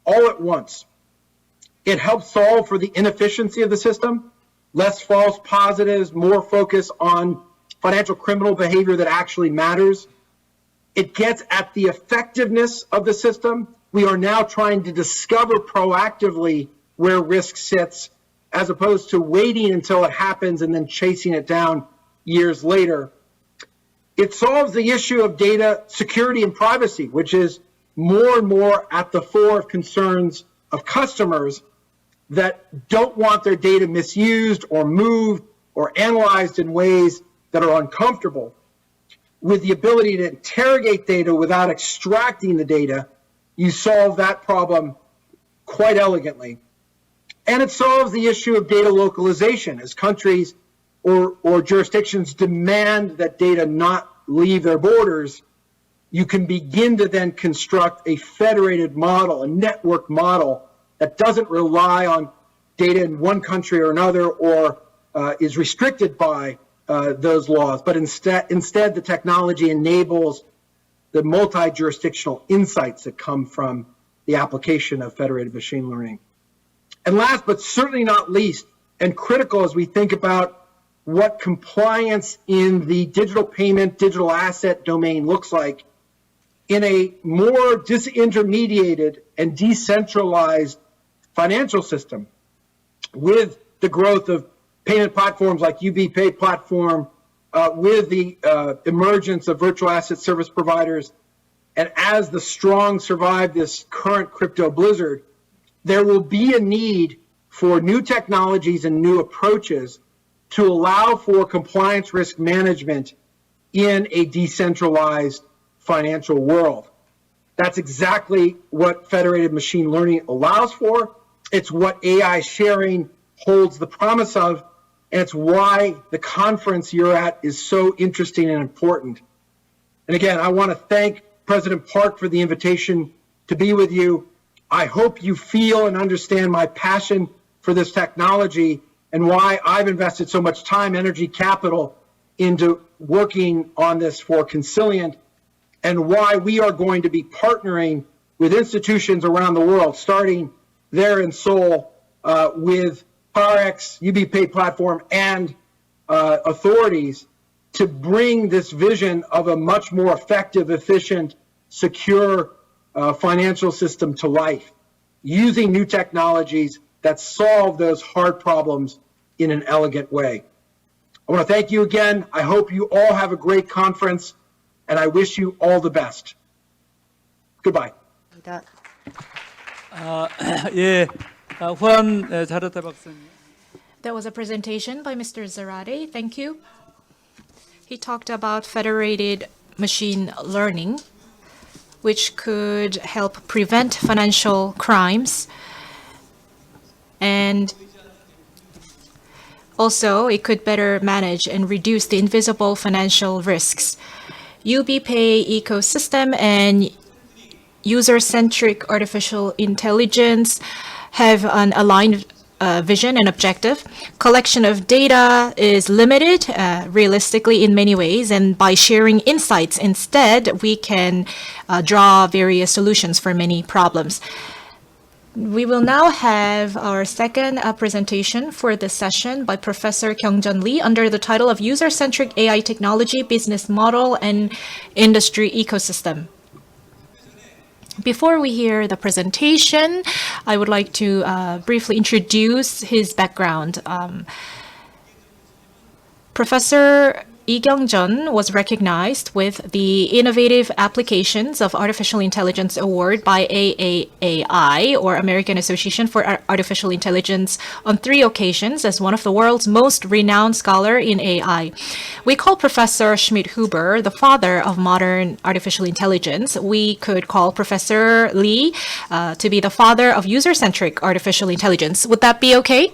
all at once. It helps solve for the inefficiency of the system, less false positives, more focus on financial criminal behavior that actually matters. It gets at the effectiveness of the system. We are now trying to discover proactively where risk sits, as opposed to waiting until it happens and then chasing it down years later. It solves the issue of data security and privacy, which is more and more at the fore of concerns of customers that don't want their data misused or moved or analyzed in ways that are uncomfortable. With the ability to interrogate data without extracting the data, you solve that problem quite elegantly. And it solves the issue of data localization as countries or jurisdictions demand that data not leave their borders. You can begin to then construct a federated model, a network model that doesn't rely on data in one country or another or is restricted by those laws, but instead the technology enables the multi-jurisdictional insights that come from the application of federated machine learning. And last but certainly not least, and critical as we think about what compliance in the digital payment, digital asset domain looks like, in a more disintermediated and decentralized financial system, with the growth of payment platforms like UBPay platform, with the emergence of virtual asset service providers, and as the strong survive this current crypto blizzard, there will be a need for new technologies and new approaches to allow for compliance risk management in a decentralized financial world. That's exactly what federated machine learning allows for. It's what AI sharing holds the promise of, and it's why the conference you're at is so interesting and important. And again, I want to thank President Park for the invitation to be with you. I hope you feel and understand my passion for this technology and why I've invested so much time, energy, capital into working on this for Consilient, and why we are going to be partnering with institutions around the world, starting there in Seoul with PowerX, UBPay platform, and authorities to bring this vision of a much more effective, efficient, secure financial system to life, using new technologies that solve those hard problems in an elegant way. I want to thank you again. I hope you all have a great conference, and I wish you all the best. Goodbye. 예, 후안 자르타 박사님. That was a presentation by Mr. Zarate. Thank you. He talked about federated machine learning, which could help prevent financial crimes. And also, it could better manage and reduce the invisible financial risks. UBPay ecosystem and user-centric artificial intelligence have an aligned vision and objective. Collection of data is limited realistically in many ways, and by sharing insights instead, we can draw various solutions for many problems. We will now have our second presentation for this session by Professor Kyung-Jun Lee under the title of User-Centric AI Technology, Business Model, and Industry Ecosystem. Before we hear the presentation, I would like to briefly introduce his background. Professor Lee Kyung-jeon was recognized with the Innovative Applications of Artificial Intelligence Award by AAAI, or American Association for Artificial Intelligence, on 3 occasions as one of the world's most renowned scholar in AI. We call Professor Schmidt-Huber the father of modern artificial intelligence. We could call Professor Lee to be the father of user-centric artificial intelligence. Would that be okay?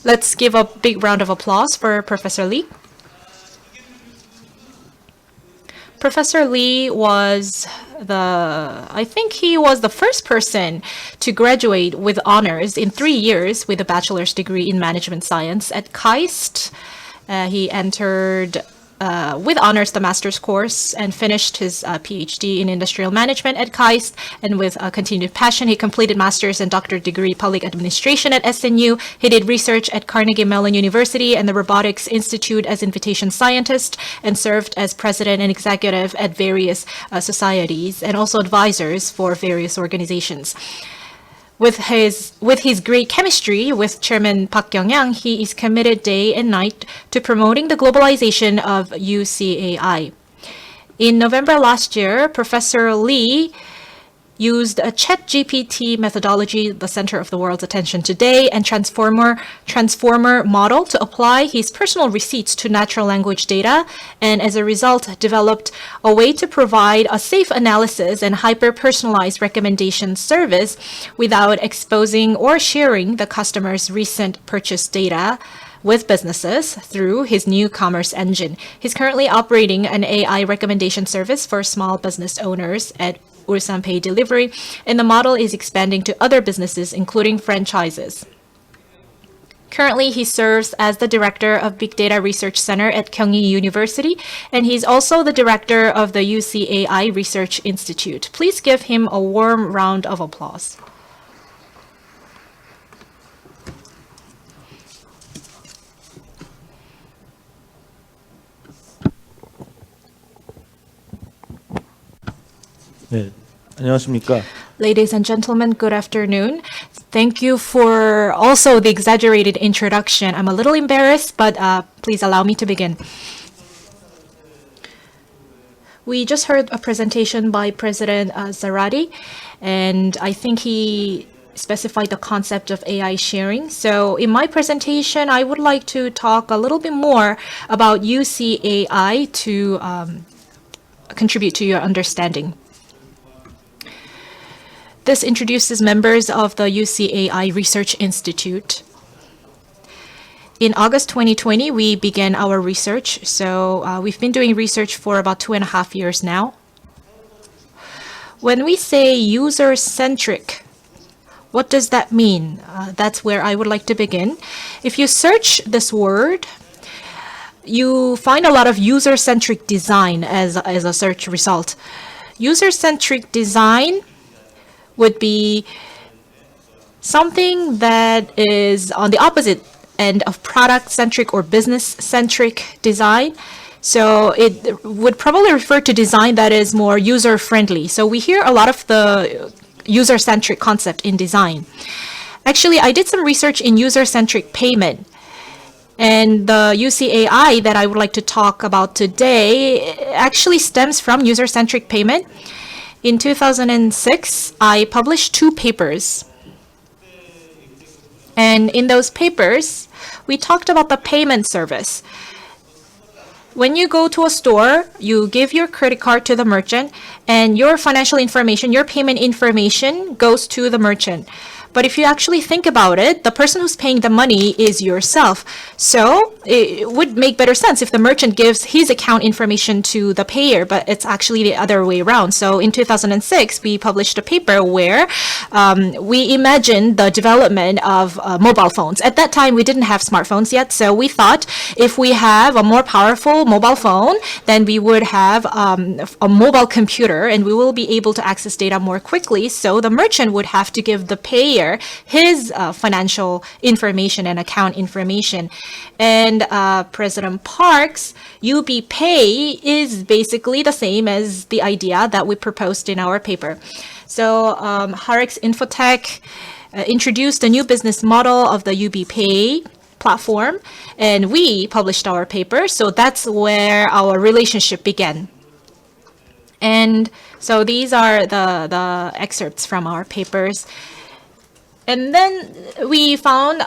Let's give a big round of applause for Professor Lee. Professor Lee was I think he was the first person to graduate with honors in 3 years with a bachelor's degree in management science at KAIST. He entered with honors the master's course and finished his PhD in industrial management at KAIST, and with continued passion he completed master's and doctorate degree public administration at SNU. He did research at Carnegie Mellon University and the Robotics Institute as invitation scientist, and served as president and executive at various societies and also advisors for various organizations. With his great chemistry with Chairman Park Kyung-yang, he is committed day and night to promoting the globalization of UCAI. In November last year, Professor Lee used a ChatGPT methodology, the center of the world's attention today, and transformer model to apply his personal receipts to natural language data, and as a result developed a way to provide a safe analysis and hyper-personalized recommendation service without exposing or sharing the customer's recent purchase data with businesses through his new commerce engine. He's currently operating an AI recommendation service for small business owners at Ulsan Pay Delivery, and the model is expanding to other businesses, including franchises. Currently, he serves as the director of Big Data Research Center at Kyunghee University, and he's also the director of the UCAI Research Institute. Please give him a warm round of applause. 네, 안녕하십니까? Ladies and gentlemen, good afternoon. Thank you for also the exaggerated introduction. I'm a little embarrassed, but please allow me to begin. We just heard a presentation by President Zarati, and I think he specified the concept of AI sharing. So in my presentation, I would like to talk a little bit more about UCAI to contribute to your understanding. This introduces members of the UCAI Research Institute. In August 2020, we began our research. So we've been doing research for about 2.5 years now. When we say user-centric, what does that mean? That's where I would like to begin. If you search this word, you find a lot of user-centric design as a search result. User-centric design would be something that is on the opposite end of product-centric or business-centric design. So it would probably refer to design that is more user-friendly. So we hear a lot of the user-centric concept in design. Actually, I did some research in user-centric payment. And the UCAI that I would like to talk about today actually stems from user-centric payment. In 2006, I published 2 papers. And in those papers, we talked about the payment service. When you go to a store, you give your credit card to the merchant, and your financial information, your payment information goes to the merchant. But if you actually think about it, the person who's paying the money is yourself. So it would make better sense if the merchant gives his account information to the payer, but it's actually the other way around. So in 2006, we published a paper where we imagined the development of mobile phones. At that time, we didn't have smartphones yet. So we thought if we have a more powerful mobile phone, then we would have a mobile computer and we will be able to access data more quickly. So the merchant would have to give the payer his financial information and account information. And President Park's UB Pay is basically the same as the idea that we proposed in our paper. So Harex Infotech introduced a new business model of the UB Pay platform, and we published our paper. So that's where our relationship began. And so these are the excerpts from our papers. And then we found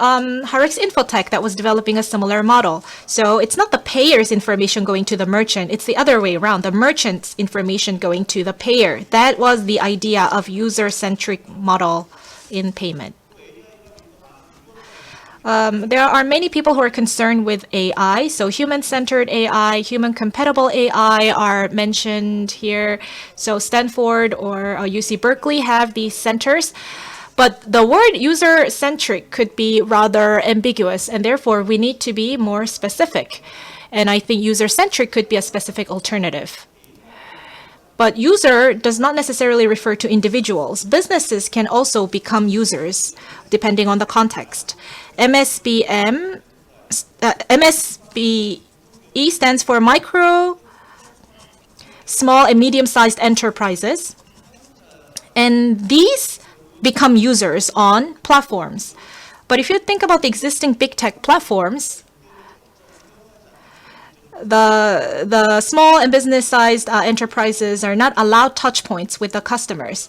Harix Infotech that was developing a similar model. So it's not the payer's information going to the merchant, it's the other way around, the merchant's information going to the payer. That was the idea of user-centric model in payment. There are many people who are concerned with AI. So human-centered AI, human-compatible AI are mentioned here. So Stanford or UC Berkeley have these centers. But the word user-centric could be rather ambiguous, and therefore we need to be more specific. And I think user-centric could be a specific alternative. But user does not necessarily refer to individuals. Businesses can also become users, depending on the context. MSBE stands for micro, small, and medium-sized enterprises. And these become users on platforms. But if you think about the existing big tech platforms, the small and business-sized enterprises are not allowed touch points with the customers.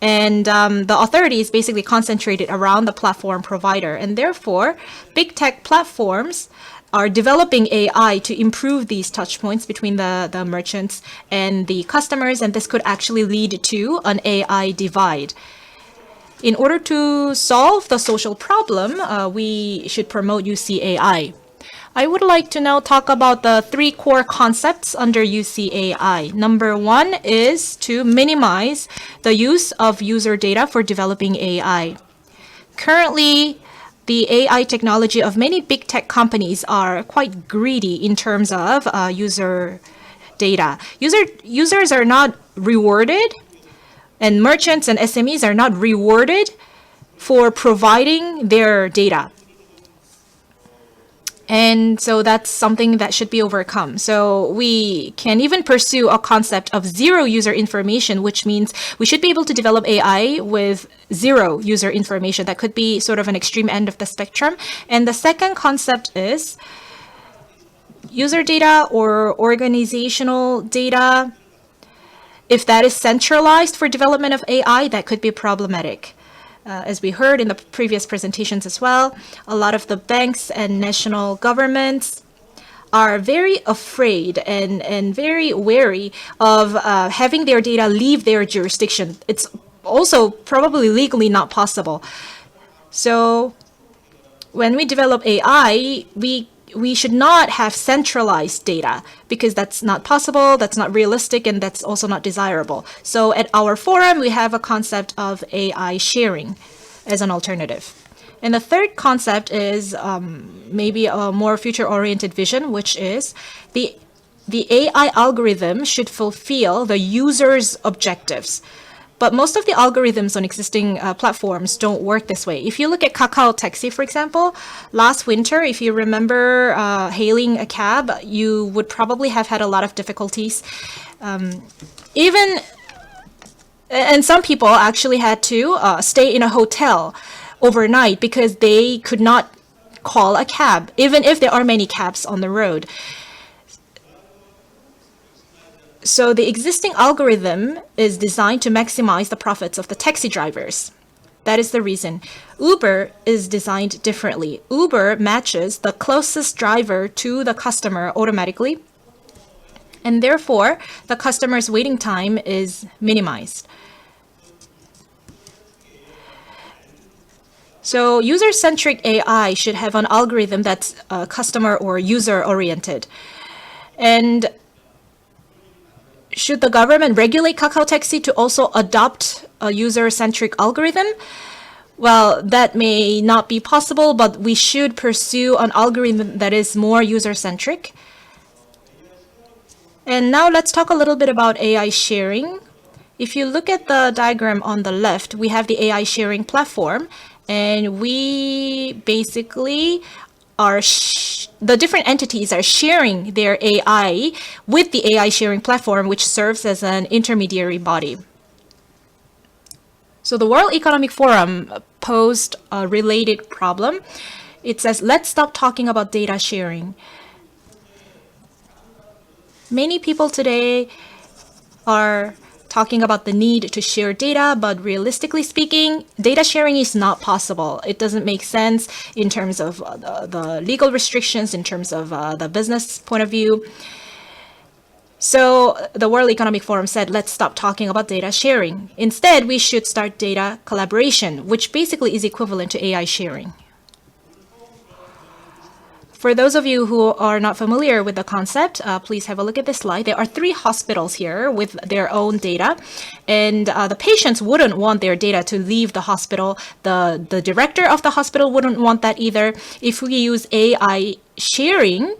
And the authority is basically concentrated around the platform provider. And therefore, big tech platforms are developing AI to improve these touch points between the merchants and the customers. And this could actually lead to an AI divide. In order to solve the social problem, we should promote UCAI. I would like to now talk about the 3 core concepts under UCAI. Number 1 is to minimize the use of user data for developing AI. Currently, the AI technology of many big tech companies are quite greedy in terms of user data. Users are not rewarded, and merchants and SMEs are not rewarded for providing their data. And so that's something that should be overcome. So we can even pursue a concept of zero user information, which means we should be able to develop AI with zero user information. That could be sort of an extreme end of the spectrum. And the second concept is user data or organizational data. If that is centralized for development of AI, that could be problematic. As we heard in the previous presentations as well, a lot of the banks and national governments are very afraid and very wary of having their data leave their jurisdiction. It's also probably legally not possible. So when we develop AI, we should not have centralized data because that's not possible, that's not realistic, and that's also not desirable. So at our forum, we have a concept of AI sharing as an alternative. And the third concept is maybe a more future-oriented vision, which is the AI algorithm should fulfill the user's objectives. But most of the algorithms on existing platforms don't work this way. If you look at Kakao Taxi, for example, last winter, if you remember hailing a cab, you would probably have had a lot of difficulties. And some people actually had to stay in a hotel overnight because they could not call a cab, even if there are many cabs on the road. So the existing algorithm is designed to maximize the profits of the taxi drivers. That is the reason. Uber is designed differently. Uber matches the closest driver to the customer automatically, and therefore the customer's waiting time is minimized. So user-centric AI should have an algorithm that's customer or user-oriented. And should the government regulate Kakao Taxi to also adopt a user-centric algorithm? Well, that may not be possible, but we should pursue an algorithm that is more user-centric. And now let's talk a little bit about AI sharing. If you look at the diagram on the left, we have the AI sharing platform, and we basically are the different entities are sharing their AI with the AI sharing platform, which serves as an intermediary body. So the World Economic Forum posed a related problem. It says, let's stop talking about data sharing. Many people today are talking about the need to share data, but realistically speaking, data sharing is not possible. It doesn't make sense in terms of the legal restrictions, in terms of the business point of view. So the World Economic Forum said, let's stop talking about data sharing. Instead, we should start data collaboration, which basically is equivalent to AI sharing. For those of you who are not familiar with the concept, please have a look at this slide. There are 3 hospitals here with their own data, and the patients wouldn't want their data to leave the hospital. The director of the hospital wouldn't want that either. If we use AI sharing,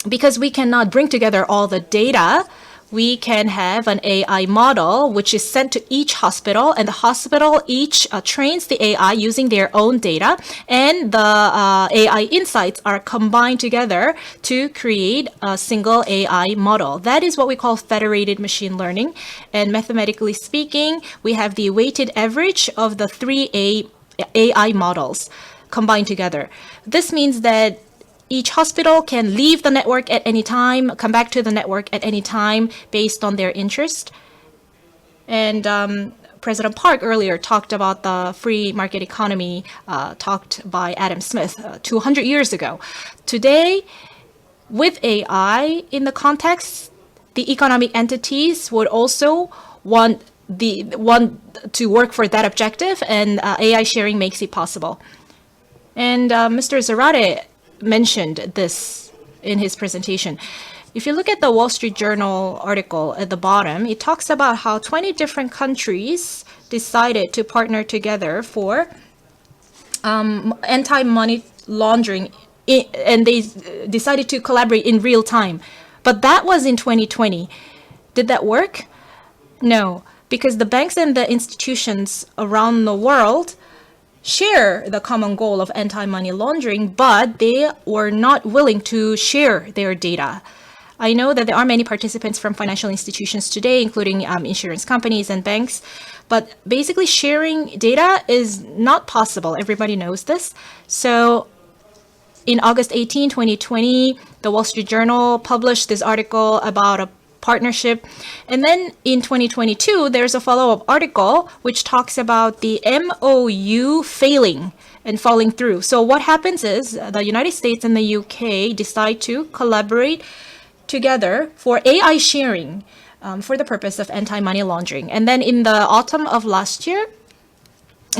because we cannot bring together all the data, we can have an AI model which is sent to each hospital, and the hospital each trains the AI using their own data, and the AI insights are combined together to create a single AI model. That is what we call federated machine learning. And mathematically speaking, we have the weighted average of the 3 AI models combined together. This means that each hospital can leave the network at any time, come back to the network at any time based on their interest. And President Park earlier talked about the free market economy talked by Adam Smith 200 years ago. Today, with AI in the context, the economic entities would also want to work for that objective, and AI sharing makes it possible. And Mr. Zarate mentioned this in his presentation. If you look at the Wall Street Journal article at the bottom, it talks about how 20 different countries decided to partner together for anti-money laundering, and they decided to collaborate in real time. But that was in 2020. Did that work? No, because the banks and the institutions around the world share the common goal of anti-money laundering, but they were not willing to share their data. I know that there are many participants from financial institutions today, including insurance companies and banks, but basically sharing data is not possible. Everybody knows this. So in August 18, 2020, the Wall Street Journal published this article about a partnership. And then in 2022, there's a follow-up article which talks about the MOU failing and falling through. So what happens is the United States and the UK decide to collaborate together for AI sharing for the purpose of anti-money laundering. And then in the autumn of last year,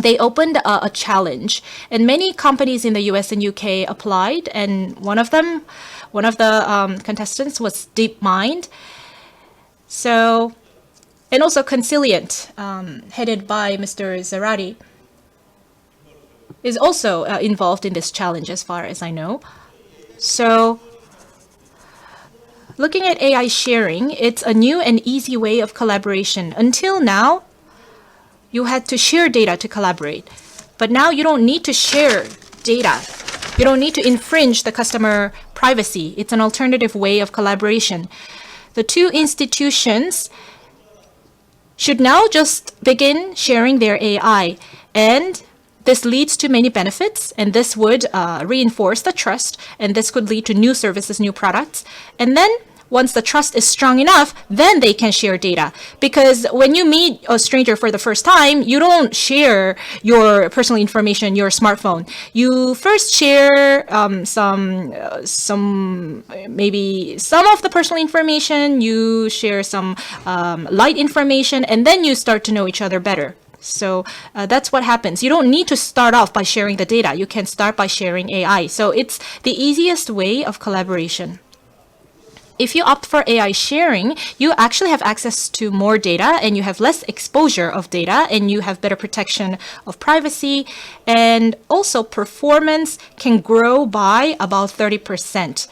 they opened a challenge, and many companies in the US and UK applied, and one of the contestants was DeepMind. So, and also Conciliant, headed by Mr. Zarate, is also involved in this challenge as far as I know. So, looking at AI sharing, it's a new and easy way of collaboration. Until now, you had to share data to collaborate. But now you don't need to share data. You don't need to infringe the customer privacy. It's an alternative way of collaboration. The two institutions should now just begin sharing their AI. And this leads to many benefits, and this would reinforce the trust, and this could lead to new services, new products. And then once the trust is strong enough, then they can share data. Because when you meet a stranger for the first time, you don't share your personal information, your smartphone. You first share maybe some of the personal information, you share some light information, and then you start to know each other better. So that's what happens. You don't need to start off by sharing the data. You can start by sharing AI. So it's the easiest way of collaboration. If you opt for AI sharing, you actually have access to more data, and you have less exposure of data, and you have better protection of privacy, and also performance can grow by about 30%.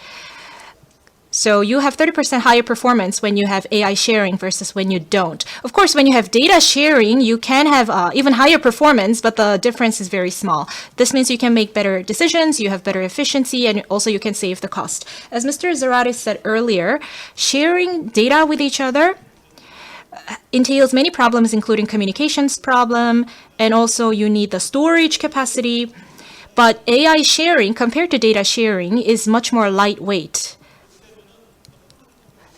So you have 30% higher performance when you have AI sharing versus when you don't. Of course, when you have data sharing, you can have even higher performance, but the difference is very small. This means you can make better decisions, you have better efficiency, and also you can save the cost. As Mr. Zarate said earlier, sharing data with each other entails many problems, including communications problem, and also you need the storage capacity. But AI sharing, compared to data sharing, is much more lightweight.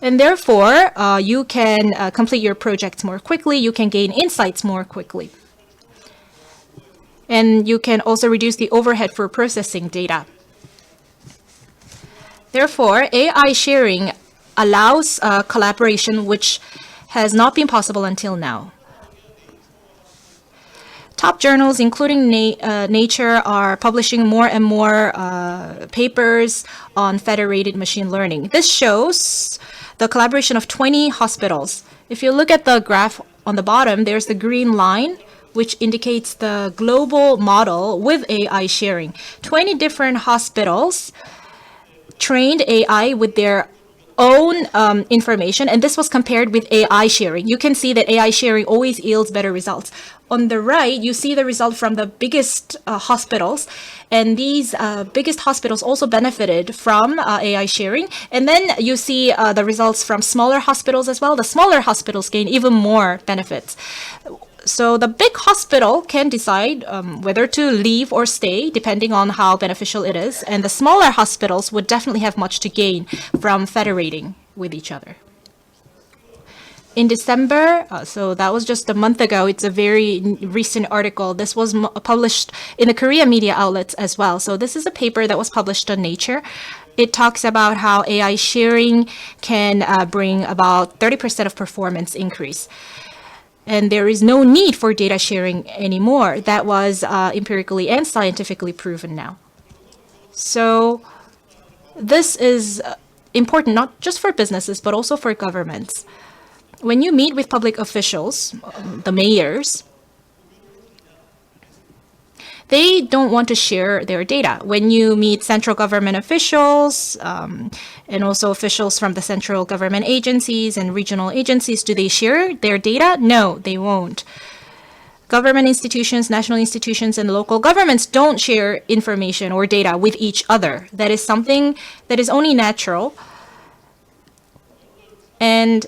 And therefore, you can complete your projects more quickly, you can gain insights more quickly. And you can also reduce the overhead for processing data. Therefore, AI sharing allows collaboration which has not been possible until now. Top journals, including Nature, are publishing more and more papers on federated machine learning. This shows the collaboration of 20 hospitals. If you look at the graph on the bottom, there's the green line, which indicates the global model with AI sharing. 20 different hospitals trained AI with their own information, and this was compared with AI sharing. You can see that AI sharing always yields better results. On the right, you see the result from the biggest hospitals, and these biggest hospitals also benefited from AI sharing. And then you see the results from smaller hospitals as well. The smaller hospitals gain even more benefits. So the big hospital can decide whether to leave or stay, depending on how beneficial it is. And the smaller hospitals would definitely have much to gain from federating with each other. In December, so that was just a month ago, it's a very recent article. This was published in the Korean media outlets as well. So this is a paper that was published on Nature. It talks about how AI sharing can bring about 30% of performance increase. And there is no need for data sharing anymore. That was empirically and scientifically proven now. So this is important not just for businesses, but also for governments. When you meet with public officials, the mayors, they don't want to share their data. When you meet central government officials and also officials from the central government agencies and regional agencies, do they share their data? No, they won't. Government institutions, national institutions, and local governments don't share information or data with each other. That is something that is only natural. And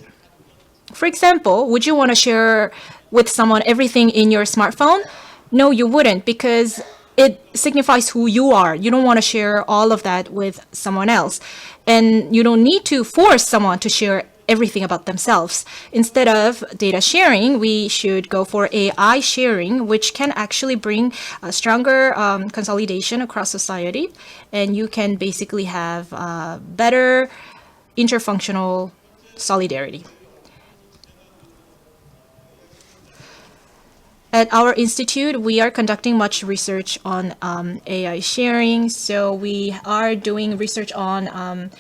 for example, would you want to share with someone everything in your smartphone? No, you wouldn't, because it signifies who you are. You don't want to share all of that with someone else. And you don't need to force someone to share everything about themselves. Instead of data sharing, we should go for AI sharing, which can actually bring a stronger consolidation across society. And you can basically have better interfunctional solidarity. At our institute, we are conducting much research on AI sharing. So we are doing research on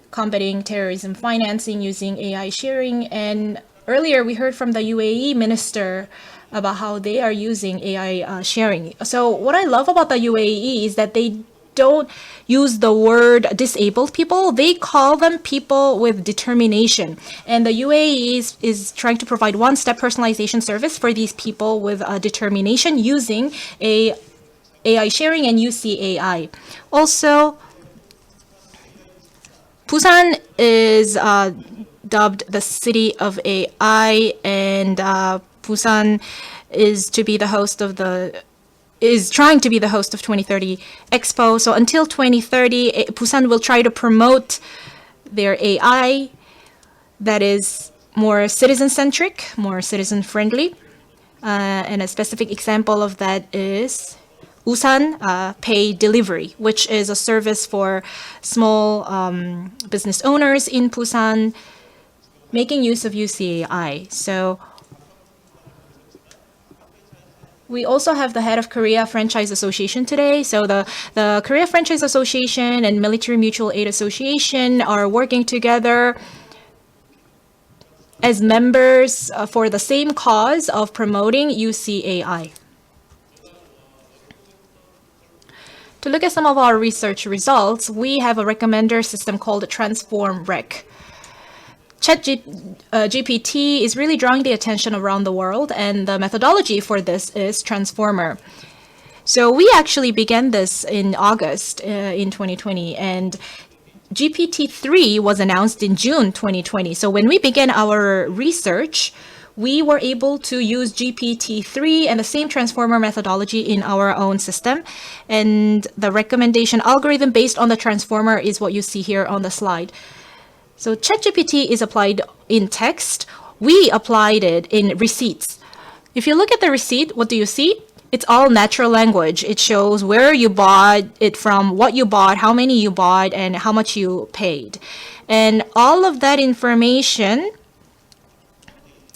combating terrorism financing using AI sharing. And earlier we heard from the UAE minister about how they are using AI sharing. So what I love about the UAE is that they don't use the word disabled people. They call them people with determination. And the UAE is trying to provide one-step personalization service for these people with determination using AI sharing and UCAI. Also, Busan is dubbed the city of AI, and Busan is trying to be the host of 2030 Expo. So until 2030, Busan will try to promote their AI that is more citizen-centric, more citizen-friendly. And a specific example of that is Usan Pay Delivery, which is a service for small business owners in Busan making use of UCAI. So we also have the head of Korea Franchise Association today. So the Korea Franchise Association and Military Mutual Aid Association are working together as members for the same cause of promoting UCAI. To look at some of our research results, we have a recommender system called Transform Rec. ChatGPT is really drawing the attention around the world, and the methodology for this is Transformer. So we actually began this in August in 2020, and GPT-3 was announced in June 2020. So when we began our research, we were able to use GPT-3 and the same transformer methodology in our own system. And the recommendation algorithm based on the transformer is what you see here on the slide. So ChatGPT is applied in text. We applied it in receipts. If you look at the receipt, what do you see? It's all natural language. It shows where you bought it from, what you bought, how many you bought, and how much you paid. And all of that information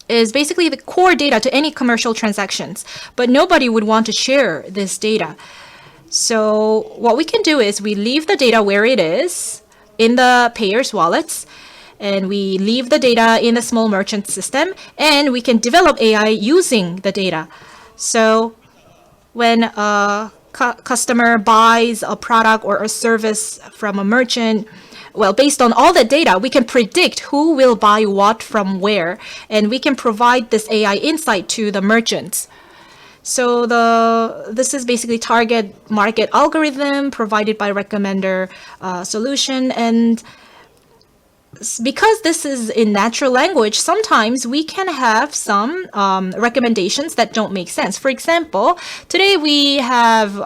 is basically the core data to any commercial transactions. But nobody would want to share this data. So what we can do is we leave the data where it is in the payers' wallets, and we leave the data in the small merchant system, and we can develop AI using the data. So when a customer buys a product or a service from a merchant, well, based on all the data, we can predict who will buy what from where, and we can provide this AI insight to the merchants. So this is basically target market algorithm provided by recommender solution. And because this is in natural language, sometimes we can have some recommendations that don't make sense. For example, today we have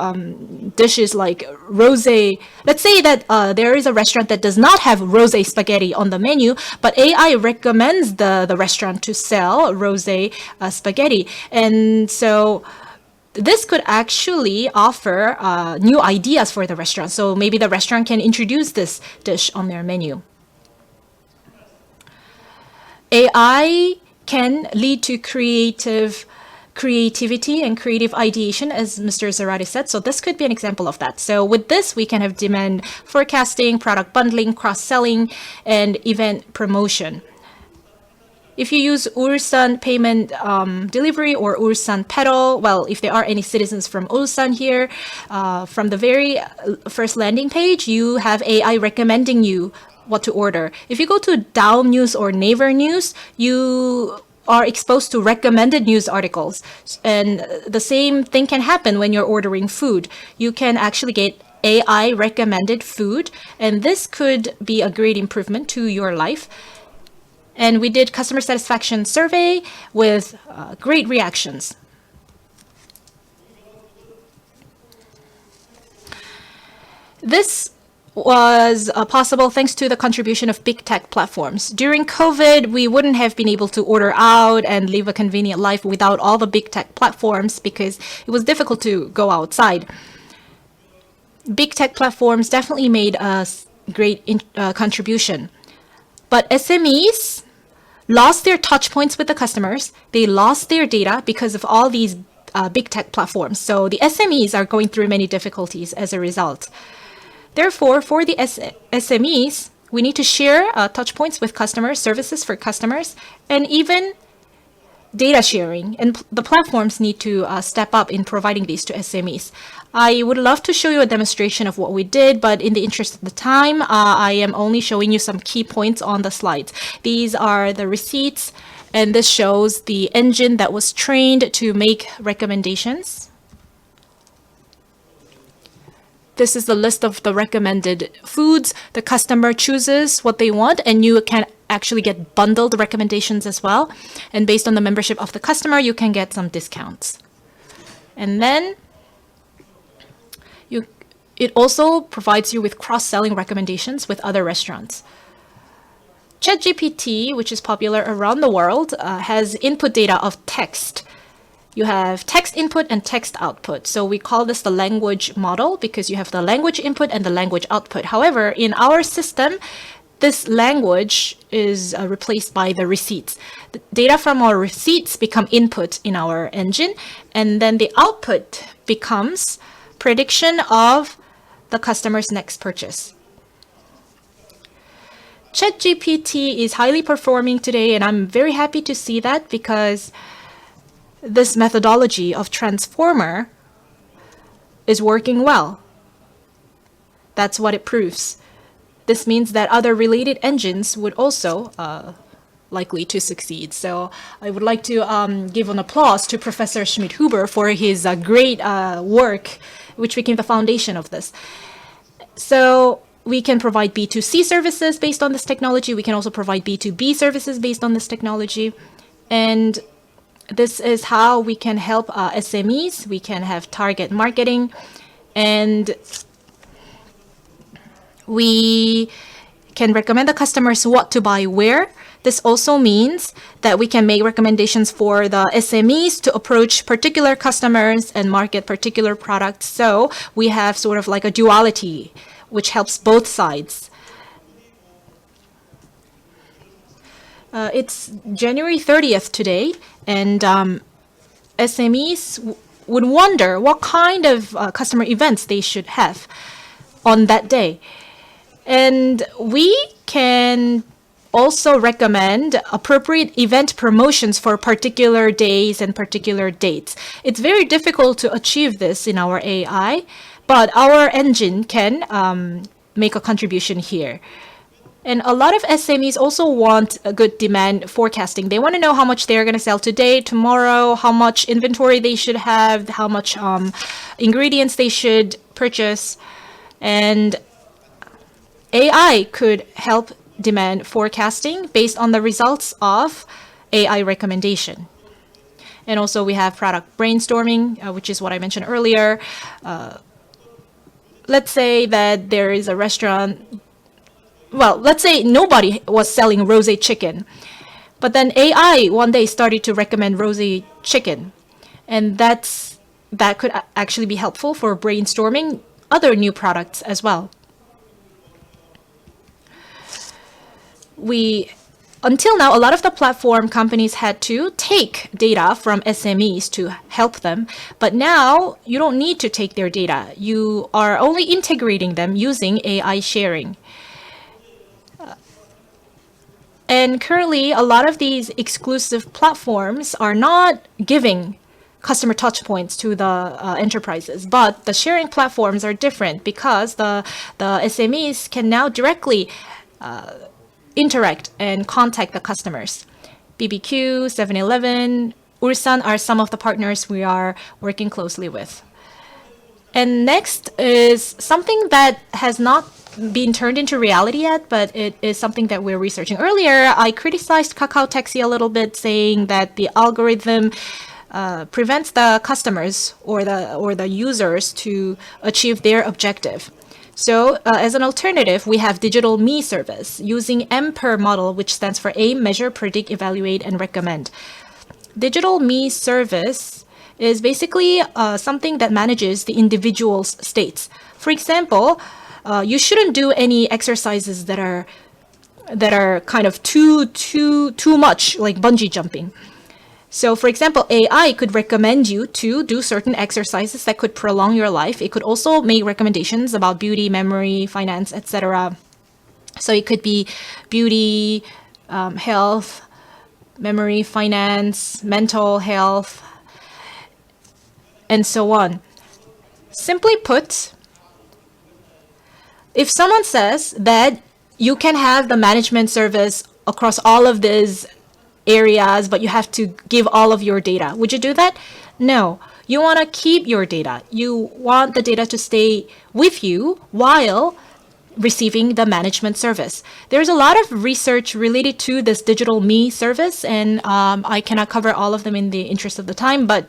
dishes like rosé. Let's say that there is a restaurant that does not have rosé spaghetti on the menu, but AI recommends the restaurant to sell rosé spaghetti. And so this could actually offer new ideas for the restaurant. So maybe the restaurant can introduce this dish on their menu. AI can lead to creativity and creative ideation, as Mr. Zarate said. So this could be an example of that. So with this, we can have demand forecasting, product bundling, cross-selling, and event promotion. If you use Ulsan Payment Delivery or Ulsan Pedal, well, if there are any citizens from Ulsan here, from the very first landing page, you have AI recommending you what to order. If you go to Daum News or Naver News, you are exposed to recommended news articles. And the same thing can happen when you're ordering food. You can actually get AI recommended food, and this could be a great improvement to your life. And we did customer satisfaction survey with great reactions. This was possible thanks to the contribution of big tech platforms. During COVID, we wouldn't have been able to order out and live a convenient life without all the big tech platforms because it was difficult to go outside. Big tech platforms definitely made a great contribution. But SMEs lost their touch points with the customers. They lost their data because of all these big tech platforms. So the SMEs are going through many difficulties as a result. Therefore, for the SMEs, we need to share touch points with customers, services for customers, and even data sharing. And the platforms need to step up in providing these to SMEs. I would love to show you a demonstration of what we did, but in the interest of the time, I am only showing you some key points on the slides. These are the receipts, and this shows the engine that was trained to make recommendations. This is the list of the recommended foods. The customer chooses what they want, and you can actually get bundled recommendations as well. And based on the membership of the customer, you can get some discounts. And then it also provides you with cross-selling recommendations with other restaurants. ChatGPT, which is popular around the world, has input data of text. You have text input and text output. So we call this the language model because you have the language input and the language output. However, in our system, this language is replaced by the receipts. The data from our receipts become input in our engine, and then the output becomes prediction of the customer's next purchase. ChatGPT is highly performing today, and I'm very happy to see that because this methodology of transformer is working well. That's what it proves. This means that other related engines would also likely to succeed. So I would like to give an applause to Professor Schmidt-Huber for his great work, which became the foundation of this. So we can provide B2C services based on this technology. We can also provide B2B services based on this technology. And this is how we can help SMEs. We can have target marketing, and we can recommend the customers what to buy where. This also means that we can make recommendations for the SMEs to approach particular customers and market particular products. So we have sort of like a duality, which helps both sides. It's January 30th today, and SMEs would wonder what kind of customer events they should have on that day. And we can also recommend appropriate event promotions for particular days and particular dates. It's very difficult to achieve this in our AI, but our engine can make a contribution here. And a lot of SMEs also want a good demand forecasting. They want to know how much they're going to sell today, tomorrow, how much inventory they should have, how much ingredients they should purchase. And AI could help demand forecasting based on the results of AI recommendation. And also we have product brainstorming, which is what I mentioned earlier. Let's say that there is a restaurant. Well, let's say nobody was selling rosé chicken, but then AI one day started to recommend rosé chicken, and that could actually be helpful for brainstorming other new products as well. Until now, a lot of the platform companies had to take data from SMEs to help them, but now you don't need to take their data. You are only integrating them using AI sharing. And currently, a lot of these exclusive platforms are not giving customer touch points to the enterprises, but the sharing platforms are different because the SMEs can now directly interact and contact the customers. BBQ, 7-Eleven, Ulsan are some of the partners we are working closely with. And next is something that has not been turned into reality yet, but it is something that we're researching. Earlier, I criticized Kakao Taxi a little bit, saying that the algorithm prevents the customers or the users to achieve their objective. So as an alternative, we have Digital Me service using MPER model, which stands for aim, measure, predict, evaluate, and recommend. Digital Me service is basically something that manages the individual's states. For example, you shouldn't do any exercises that are kind of too much, like bungee jumping. So for example, AI could recommend you to do certain exercises that could prolong your life. It could also make recommendations about beauty, memory, finance, etc. So it could be beauty, health, memory, finance, mental health, and so on. Simply put, if someone says that you can have the management service across all of these areas, but you have to give all of your data, would you do that? No. You want to keep your data. You want the data to stay with you while receiving the management service. There's a lot of research related to this Digital Me service, and I cannot cover all of them in the interest of the time, but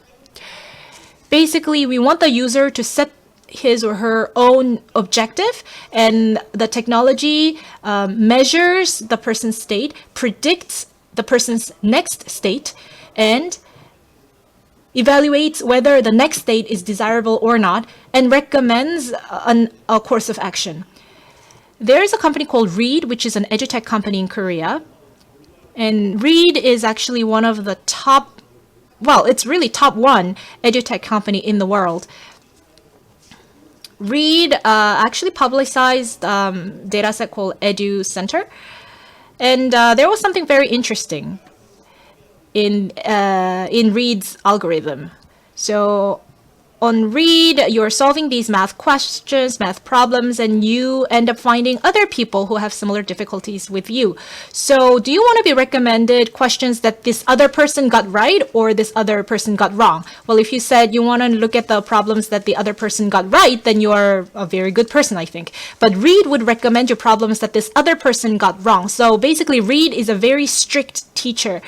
basically we want the user to set his or her own objective, and the technology measures the person's state, predicts the person's next state, and evaluates whether the next state is desirable or not, and recommends a course of action. There is a company called Reed, which is an edutech company in Korea. And Reed is actually one of the top, well, it's really top one edutech company in the world. Reed actually publicized data set called Edu Center. And there was something very interesting in Reed's algorithm. So on Reed, you're solving these math questions, math problems, and you end up finding other people who have similar difficulties with you. So do you want to be recommended questions that this other person got right or this other person got wrong? Well, if you said you want to look at the problems that the other person got right, then you're a very good person, I think. But Reed would recommend you problems that this other person got wrong. So basically, Reed is a very strict teacher.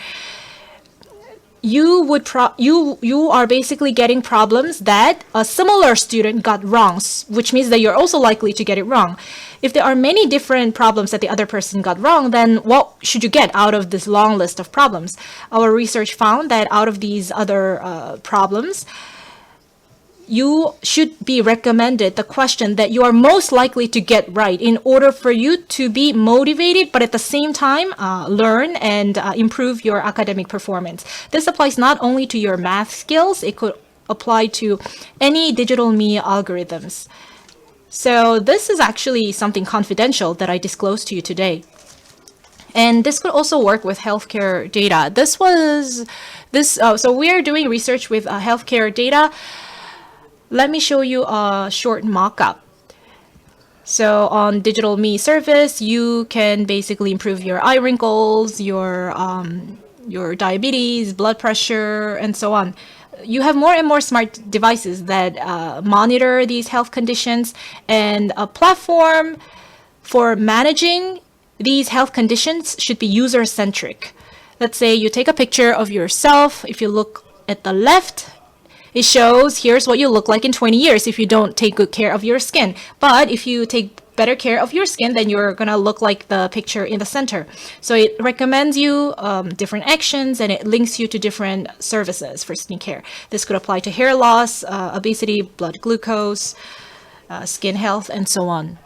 you are basically getting problems that a similar student got wrong, which means that you're also likely to get it wrong. If there are many different problems that the other person got wrong, then what should you get out of this long list of problems? Our research found that out of these other problems, you should be recommended the question that you are most likely to get right in order for you to be motivated, but at the same time, learn and improve your academic performance. This applies not only to your math skills, it could apply to any digital media algorithms. So this is actually something confidential that I disclosed to you today. And this could also work with healthcare data. So we are doing research with healthcare data. Let me show you a short mock-up. So on digital me service, you can basically improve your eye wrinkles, your diabetes, blood pressure, and so on. You have more and more smart devices that monitor these health conditions, and a platform for managing these health conditions should be user-centric. Let's say you take a picture of yourself. If you look at the left, it shows here's what you look like in 20 years if you don't take good care of your skin. But if you take better care of your skin, then you're gonna look like the picture in the center. So it recommends you different actions, and it links you to different services for skincare. This could apply to hair loss, obesity, blood glucose, skin health, and so on.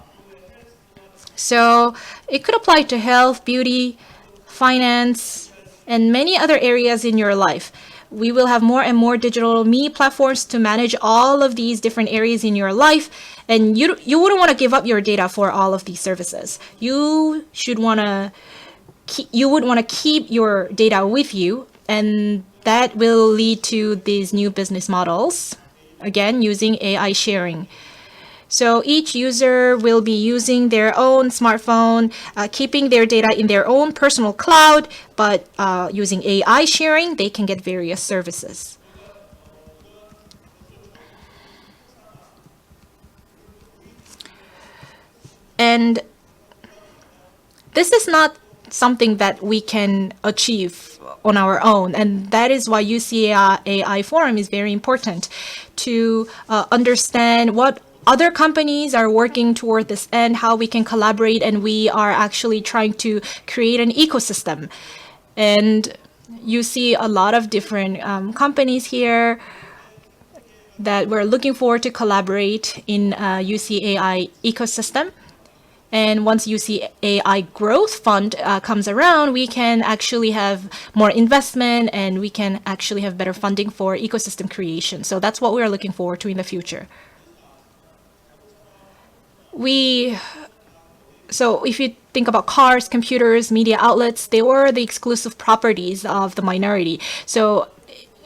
So it could apply to health, beauty, finance, and many other areas in your life. We will have more and more digital me platforms to manage all of these different areas in your life. And you wouldn't want to give up your data for all of these services. You would want to keep your data with you, and that will lead to these new business models, again, using AI sharing. So each user will be using their own smartphone, keeping their data in their own personal cloud, but using AI sharing, they can get various services. And this is not something that we can achieve on our own, and that is why UCAI AI Forum is very important to understand what other companies are working toward this end, how we can collaborate, and we are actually trying to create an ecosystem. And you see a lot of different companies here that we're looking forward to collaborate in UCAI ecosystem. And once UCAI Growth Fund comes around, we can actually have more investment, and we can actually have better funding for ecosystem creation. So that's what we're looking forward to in the future. So if you think about cars, computers, media outlets, they were the exclusive properties of the minority. So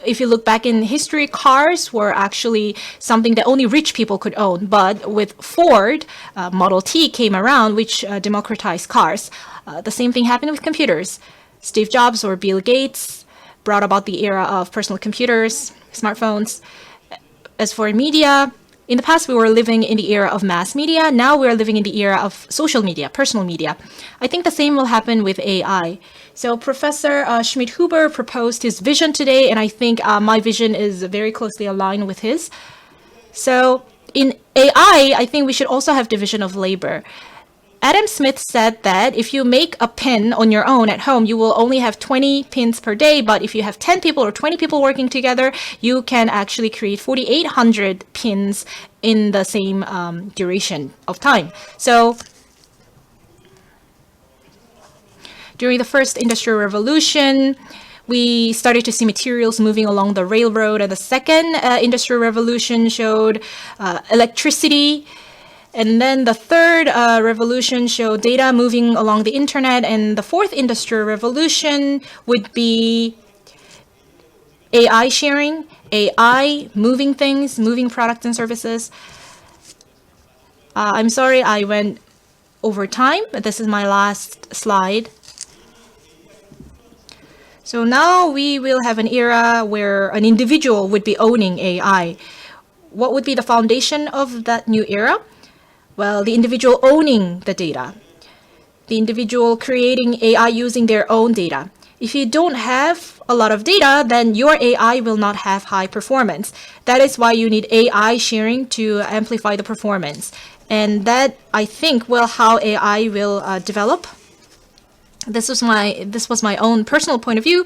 if you look back in history, cars were actually something that only rich people could own. But with Ford, Model T came around, which democratized cars. The same thing happened with computers. Steve Jobs or Bill Gates brought about the era of personal computers, smartphones. As for media, in the past, we were living in the era of mass media. Now we're living in the era of social media, personal media. I think the same will happen with AI. So Professor Schmidt-Huber proposed his vision today, and I think my vision is very closely aligned with his. So in AI, I think we should also have division of labor. Adam Smith said that if you make a pin on your own at home, you will only have 20 pins per day. But if you have 10 people or 20 people working together, you can actually create 4,800 pins in the same duration of time. So during the first industrial revolution, we started to see materials moving along the railroad, and the second industrial revolution showed electricity. And then the third revolution showed data moving along the internet, and the fourth industrial revolution would be AI sharing, AI moving things, moving products and services. I'm sorry I went over time, but this is my last slide. So now we will have an era where an individual would be owning AI. What would be the foundation of that new era? Well, the individual owning the data, the individual creating AI using their own data. If you don't have a lot of data, then your AI will not have high performance. That is why you need AI sharing to amplify the performance. And that, I think, will how AI will develop. This was my own personal point of view.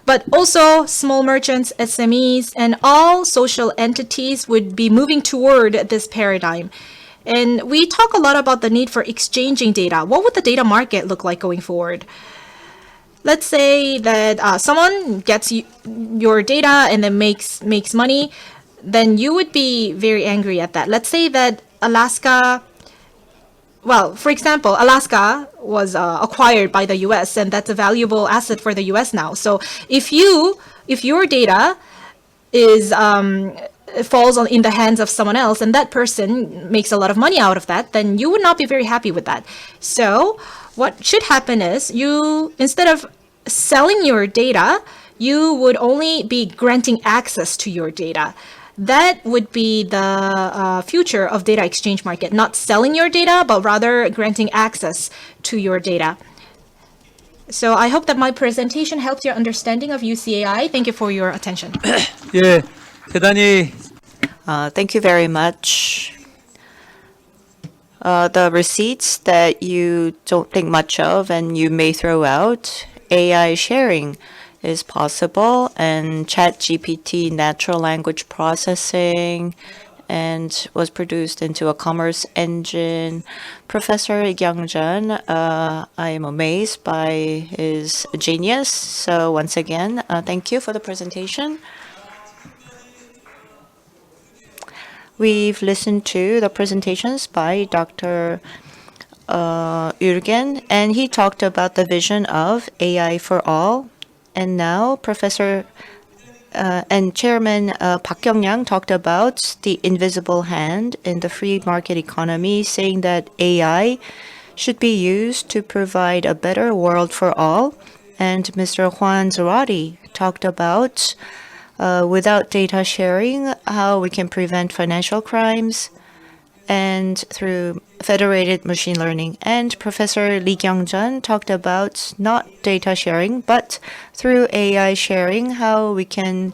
But also, small merchants, SMEs, and all social entities would be moving toward this paradigm. And we talk a lot about the need for exchanging data. What would the data market look like going forward? Let's say that someone gets your data and then makes money, then you would be very angry at that. Let's say that for example, Alaska was acquired by the US, and that's a valuable asset for the US now. So if your data is falls in the hands of someone else, and that person makes a lot of money out of that, then you would not be very happy with that. So what should happen is, you, instead of selling your data, you would only be granting access to your data. That would be the future of data exchange market, not selling your data, but rather granting access to your data. So I hope that my presentation helps your understanding of UCAI. Thank you for your attention. 예, 대단히 Thank you very much. The receipts that you don't think much of and you may throw out, AI sharing is possible, and ChatGPT natural language processing and was produced into a commerce engine. Professor Young-jun, I am amazed by his genius. So once again, thank you for the presentation. We've listened to the presentations by Dr. Jürgen, and he talked about the vision of AI for all. And now Professor and Chairman Park Kyung-yang talked about the invisible hand in the free market economy, saying that AI should be used to provide a better world for all. And Mr. Juan Zarate talked about without data sharing, how we can prevent financial crimes, and through federated machine learning. And Professor Lee Kyung-jun talked about not data sharing, but through AI sharing, how we can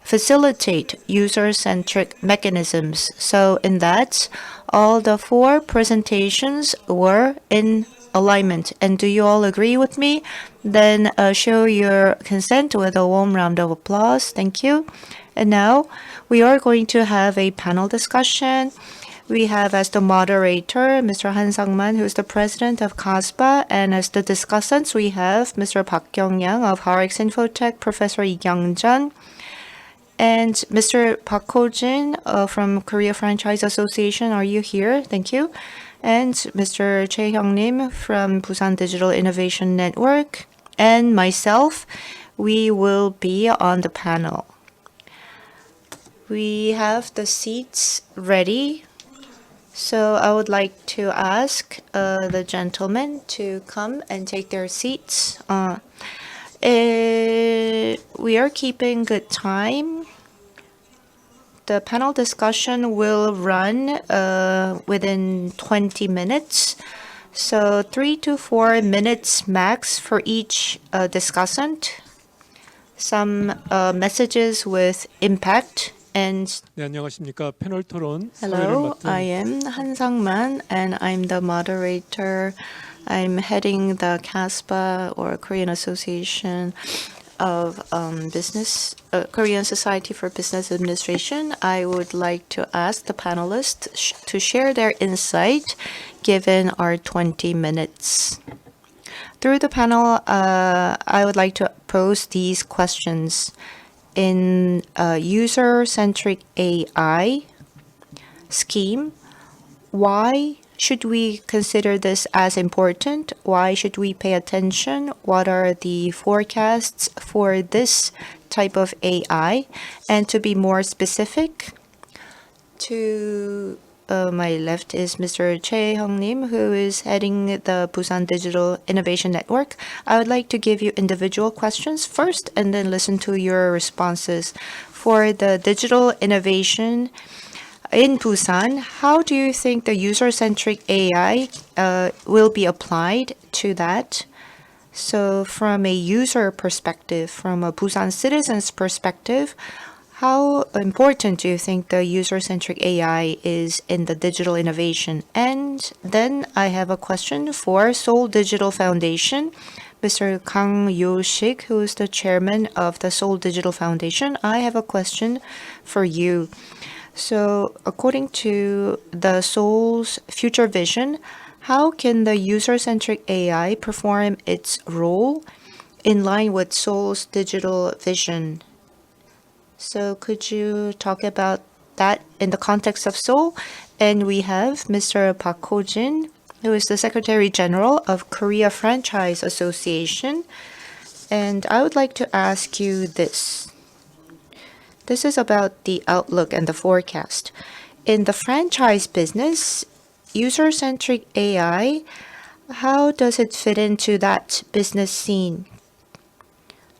facilitate user-centric mechanisms. So in that, all the four presentations were in alignment. And do you all agree with me? Then show your consent with a warm round of applause. Thank you. And now we are going to have a panel discussion. We have as the moderator Mr. Han Sang-man, who is the president of CASPA, and as the discussants we have Mr. Park Kyung-yang of Harex Infotech, Professor Lee Kyung-jun, and Mr. Park Ho-jin from Korea Franchise Association. Are you here? Thank you. And Mr. Choi Hyung-nim from Busan Digital Innovation Network, and myself. We will be on the panel. We have the seats ready. So I would like to ask the gentlemen to come and take their seats. We are keeping good time. The panel discussion will run within 20 minutes. So 3 to 4 minutes max for each discussant. Some messages with impact. 네, 안녕하십니까. 패널 토론 Hello, I am Han Sang-man, and I'm the moderator. I'm heading the CASPA, or Korean Association of Korean Society for Business Administration. I would like to ask the panelists to share their insight given our 20 minutes. Through the panel, I would like to pose these questions. In a user-centric AI scheme, why should we consider this as important? Why should we pay attention? What are the forecasts for this type of AI? And to be more specific, to my left is Mr. Choi Hyung-nim, who is heading the Busan Digital Innovation Network. I would like to give you individual questions first and then listen to your responses. For the digital innovation in Busan, how do you think the user-centric AI will be applied to that? So from a user perspective, from a Busan citizen's perspective, how important do you think the user-centric AI is in the digital innovation? And then I have a question for Seoul Digital Foundation. Mr. Kang Yo-sik, who is the chairman of the Seoul Digital Foundation, I have a question for you. So according to the Seoul's future vision, how can the user-centric AI perform its role in line with Seoul's digital vision? So could you talk about that in the context of Seoul? And we have Mr. Park Ho-jin, who is the Secretary General of Korea Franchise Association. And I would like to ask you this. This is about the outlook and the forecast. In the franchise business, user-centric AI, how does it fit into that business scene?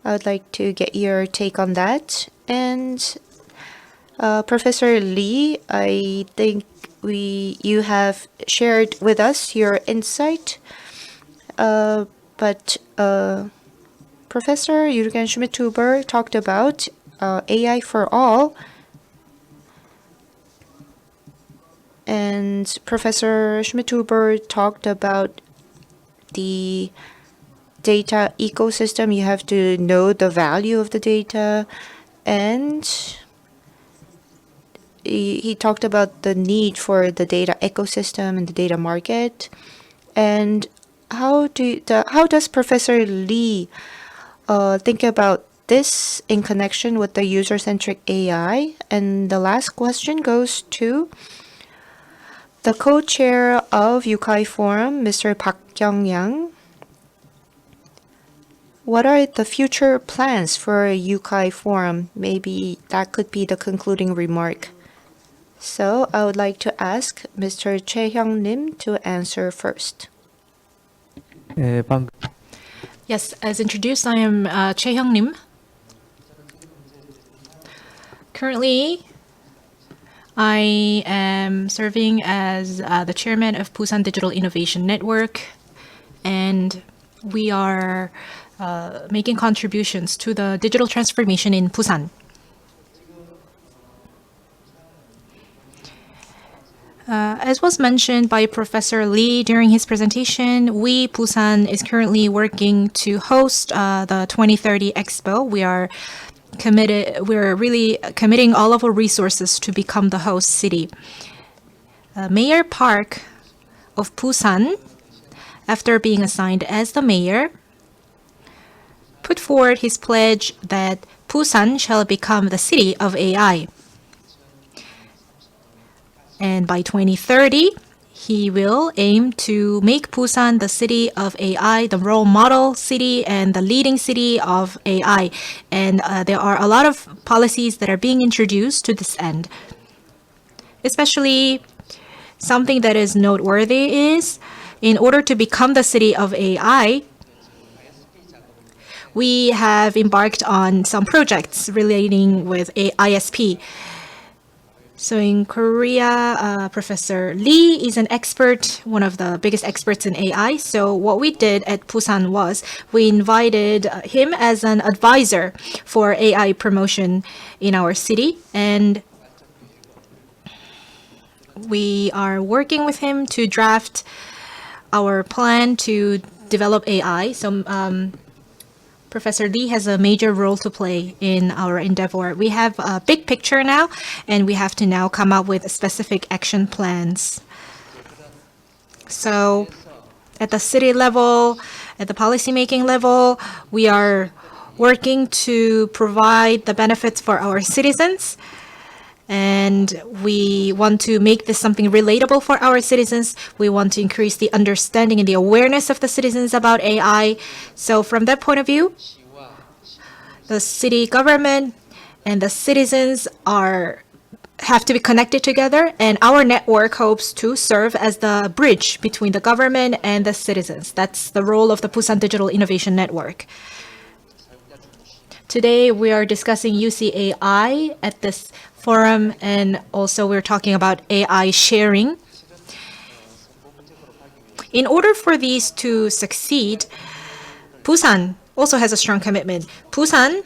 I would like to get your take on that. And Professor Lee, I think you have shared with us your insight, but Professor Jürgen Schmidhuber talked about AI for all, and Professor Schmidhuber talked about the data ecosystem. You have to know the value of the data, and he talked about the need for the data ecosystem and the data market. And how does Professor Lee think about this in connection with the user-centric AI? And the last question goes to the co-chair of UKAI Forum, Mr. Park Kyung-yang. What are the future plans for UKAI Forum? Maybe that could be the concluding remark. So I would like to ask Mr. Choi Hyung-nim to answer first. Yes, as introduced, I am Choi Hyung-nim. Currently, I am serving as the chairman of Busan Digital Innovation Network, and we are making contributions to the digital transformation in Busan. As was mentioned by Professor Lee during his presentation, we, Busan, is currently working to host the 2030 Expo. We're really committing all of our resources to become the host city. Mayor Park of Busan, after being assigned as the mayor, put forward his pledge that Busan shall become the city of AI. And by 2030, he will aim to make Busan the city of AI, the role model city and the leading city of AI. And there are a lot of policies that are being introduced to this end. Especially something that is noteworthy is, in order to become the city of AI, we have embarked on some projects relating with ISP. So in Korea, Professor Lee is an expert, one of the biggest experts in AI. So what we did at Busan was we invited him as an advisor for AI promotion in our city. And we are working with him to draft our plan to develop AI. So Professor Lee has a major role to play in our endeavor. We have a big picture now, and we have to now come up with specific action plans. So at the city level, at the policymaking level, we are working to provide the benefits for our citizens. And we want to make this something relatable for our citizens. We want to increase the understanding and the awareness of the citizens about AI. So from that point of view, the city government and the citizens have to be connected together, and our network hopes to serve as the bridge between the government and the citizens. That's the role of the Busan Digital Innovation Network. Today, we are discussing UCAI at this forum, and also we're talking about AI sharing. In order for these to succeed, Busan also has a strong commitment. Busan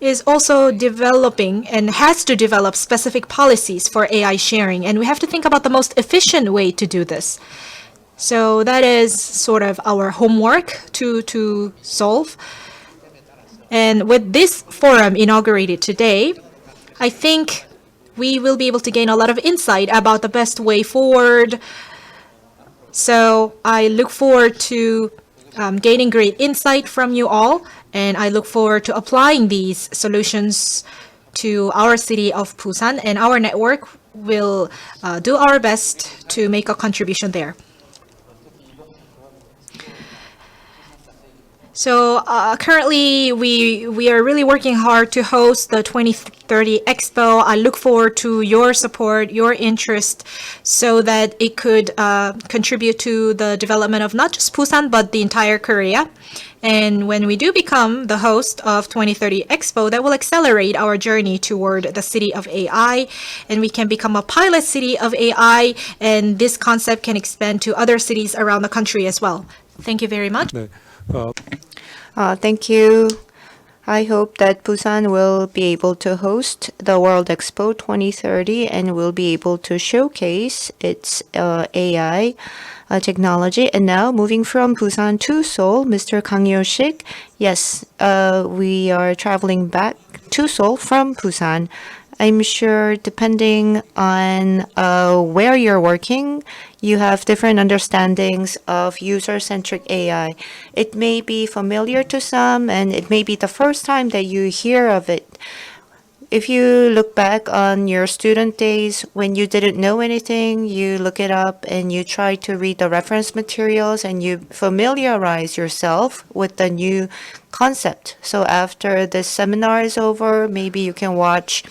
is also developing and has to develop specific policies for AI sharing, and we have to think about the most efficient way to do this. So that is sort of our homework to solve. And with this forum inaugurated today, I think we will be able to gain a lot of insight about the best way forward. So I look forward to gaining great insight from you all, and I look forward to applying these solutions to our city of Busan, and our network will do our best to make a contribution there. So currently, we are really working hard to host the 2030 Expo. I look forward to your support, your interest, so that it could contribute to the development of not just Busan, but the entire Korea. And when we do become the host of 2030 Expo, that will accelerate our journey toward the city of AI, and we can become a pilot city of AI, and this concept can expand to other cities around the country as well. Thank you very much. 네, Thank you. I hope that Busan will be able to host the World Expo 2030 and will be able to showcase its AI technology. And now, moving from Busan to Seoul, Mr. Kang Yo-shik. Yes, we are traveling back to Seoul from Busan. I'm sure depending on where you're working, you have different understandings of user-centric AI. It may be familiar to some, and it may be the first time that you hear of it. If you look back on your student days when you didn't know anything, you look it up and you try to read the reference materials and you familiarize yourself with the new concept. So after this seminar is over, maybe you can watch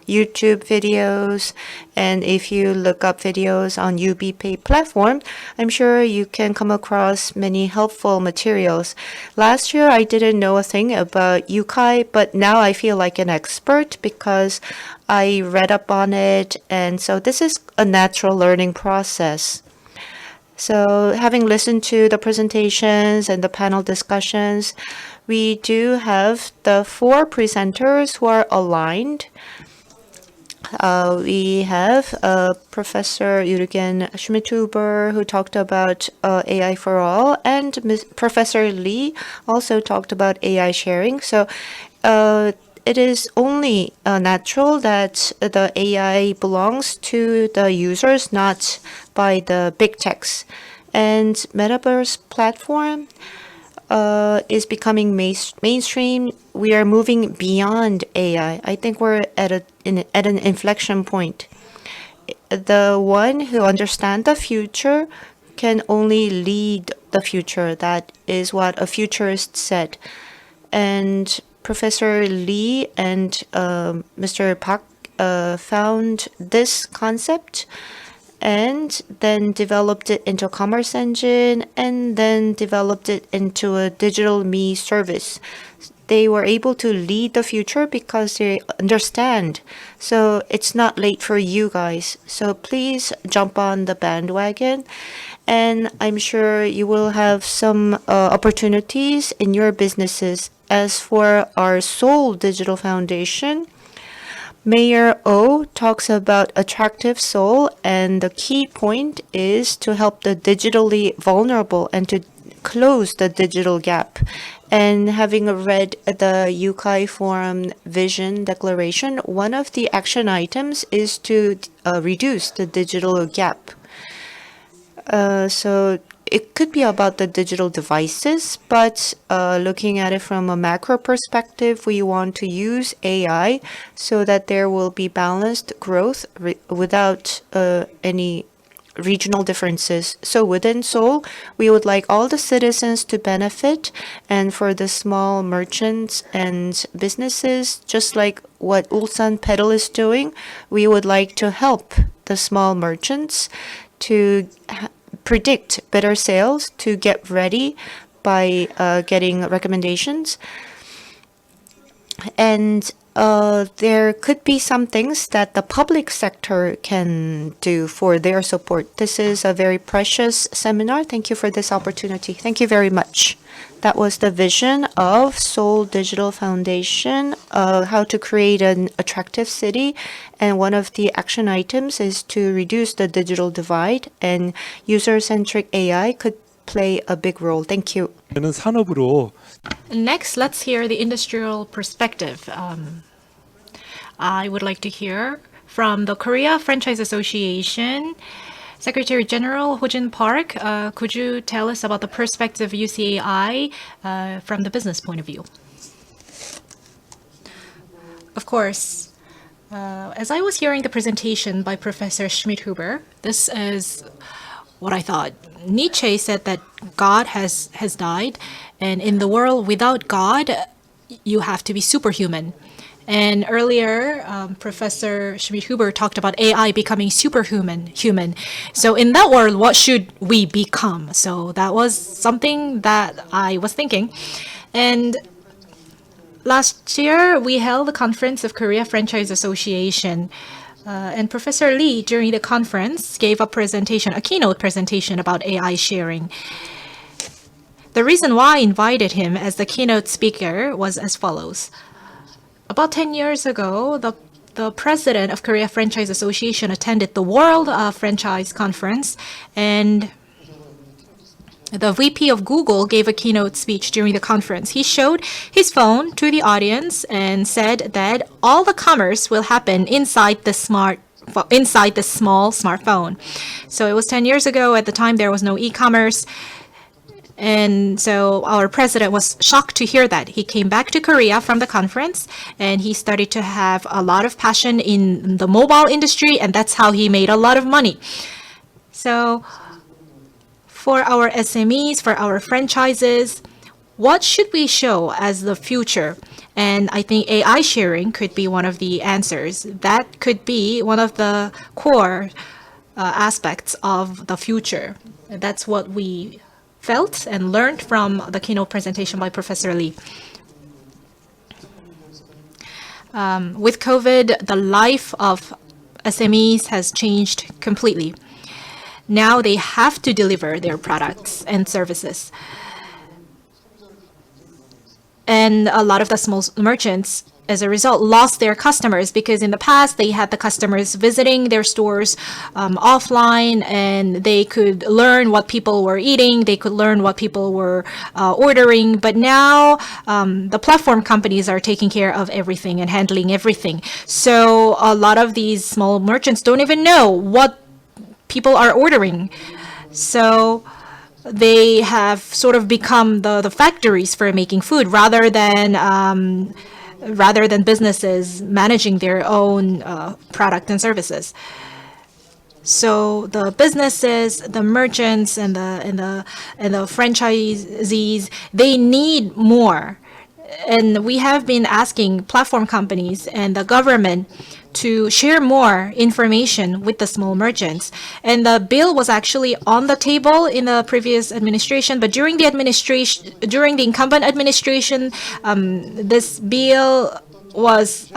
YouTube videos, and if you look up videos on UBPay platform, I'm sure you can come across many helpful materials. Last year, I didn't know a thing about Yukai, but now I feel like an expert because I read up on it, and so this is a natural learning process. So having listened to the presentations and the panel discussions, we do have the 4 presenters who are aligned. We have Professor Jürgen Schmidhuber, who talked about AI for all, and Professor Lee also talked about AI sharing. So it is only natural that the AI belongs to the users, not by the big techs. And Metaverse platform is becoming mainstream. We are moving beyond AI. I think we're at an inflection point. The one who understands the future can only lead the future. That is what a futurist said. And Professor Lee and Mr. Park found this concept and then developed it into a commerce engine and then developed it into a digital me service. They were able to lead the future because they understand. So it's not late for you guys. So please jump on the bandwagon. And I'm sure you will have some opportunities in your businesses. As for our Seoul Digital Foundation, Mayor Oh talks about attractive Seoul, and the key point is to help the digitally vulnerable and to close the digital gap. And having read the Yukai Forum Vision Declaration, one of the action items is to reduce the digital gap. So it could be about the digital devices, but looking at it from a macro perspective, we want to use AI so that there will be balanced growth without any regional differences. So within Seoul, we would like all the citizens to benefit, and for the small merchants and businesses, just like what Ulsan Pedal is doing, we would like to help the small merchants to predict better sales, to get ready by getting recommendations. And there could be some things that the public sector can do for their support. This is a very precious seminar. Thank you for this opportunity. Thank you very much. That was the vision of Seoul Digital Foundation, how to create an attractive city. And one of the action items is to reduce the digital divide, and user-centric AI could play a big role. Thank you. 는 산업으로 Next, let's hear the industrial perspective. I would like to hear from the Korea Franchise Association, Secretary General Ho-jin Park. Could you tell us about the perspective of UCAI from the business point of view? Of course. As I was hearing the presentation by Professor Schmidt-Huber, this is what I thought. Nietzsche said that God has died, and in the world without God, you have to be superhuman. And earlier, Professor Schmidt-Huber talked about AI becoming superhuman. So in that world, what should we become? So that was something that I was thinking. And last year, we held the conference of Korea Franchise Association. And Professor Lee, during the conference, gave a keynote presentation about AI sharing. The reason why I invited him as the keynote speaker was as follows. About 10 years ago, the president of Korea Franchise Association attended the World Franchise Conference, and the VP of Google gave a keynote speech during the conference. He showed his phone to the audience and said that all the commerce will happen inside the small smartphone. So it was 10 years ago. At the time, there was no e-commerce. And so our president was shocked to hear that. He came back to Korea from the conference, and he started to have a lot of passion in the mobile industry, and that's how he made a lot of money. So for our SMEs, for our franchises, what should we show as the future? And I think AI sharing could be one of the answers. That could be one of the core aspects of the future. That's what we felt and learned from the keynote presentation by Professor Lee. With COVID, the life of SMEs has changed completely. Now they have to deliver their products and services. And a lot of the small merchants, as a result, lost their customers because in the past they had the customers visiting their stores offline, and they could learn what people were eating, they could learn what people were ordering. But now the platform companies are taking care of everything and handling everything. So a lot of these small merchants don't even know what people are ordering. So they have sort of become the factories for making food rather than businesses managing their own product and services. So the businesses, the merchants, and the franchisees, they need more. And we have been asking platform companies and the government to share more information with the small merchants. And the bill was actually on the table in the previous administration, but during the incumbent administration, this bill was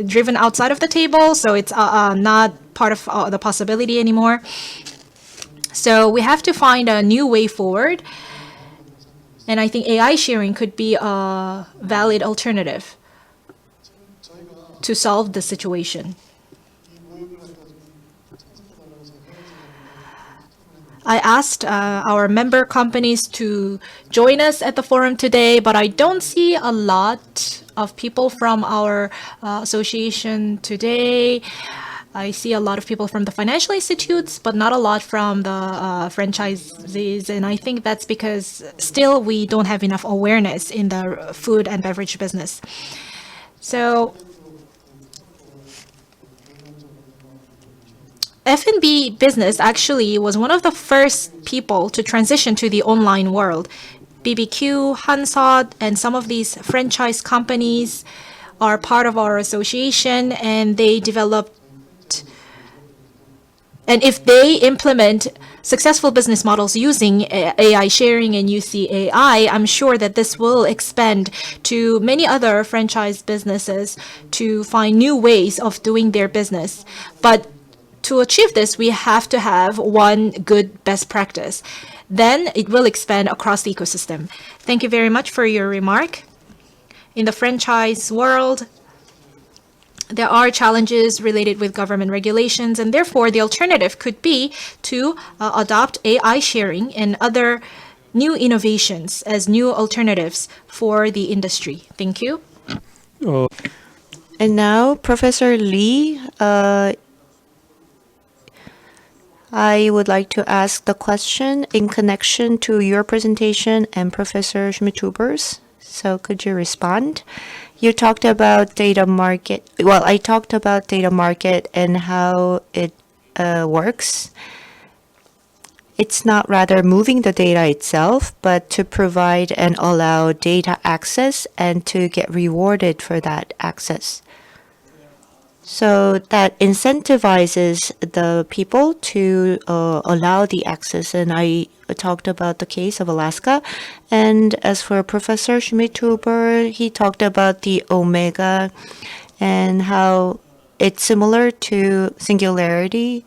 driven outside of the table, so it's not part of the possibility anymore. So we have to find a new way forward. And I think AI sharing could be a valid alternative to solve the situation. I asked our member companies to join us at the forum today, but I don't see a lot of people from our association today. I see a lot of people from the financial institutes, but not a lot from the franchisees. And I think that's because still we don't have enough awareness in the food and beverage business. So F&B business actually was one of the first people to transition to the online world. BBQ, Hansot, and some of these franchise companies are part of our association, and they developed And if they implement successful business models using AI sharing and UCAI, I'm sure that this will expand to many other franchise businesses to find new ways of doing their business. But to achieve this, we have to have one good best practice. Then it will expand across the ecosystem. Thank you very much for your remark. In the franchise world, there are challenges related with government regulations, and therefore the alternative could be to adopt AI sharing and other new innovations as new alternatives for the industry. Thank you. And now, Professor Lee, I would like to ask the question in connection to your presentation and Professor Schmidhuber's. So could you respond? You talked about data market. Well, I talked about data market and how it works. It's not rather moving the data itself, but to provide and allow data access and to get rewarded for that access. So that incentivizes the people to allow the access. And I talked about the case of Alaska. And as for Professor Schmidhuber, he talked about the omega and how it's similar to singularity.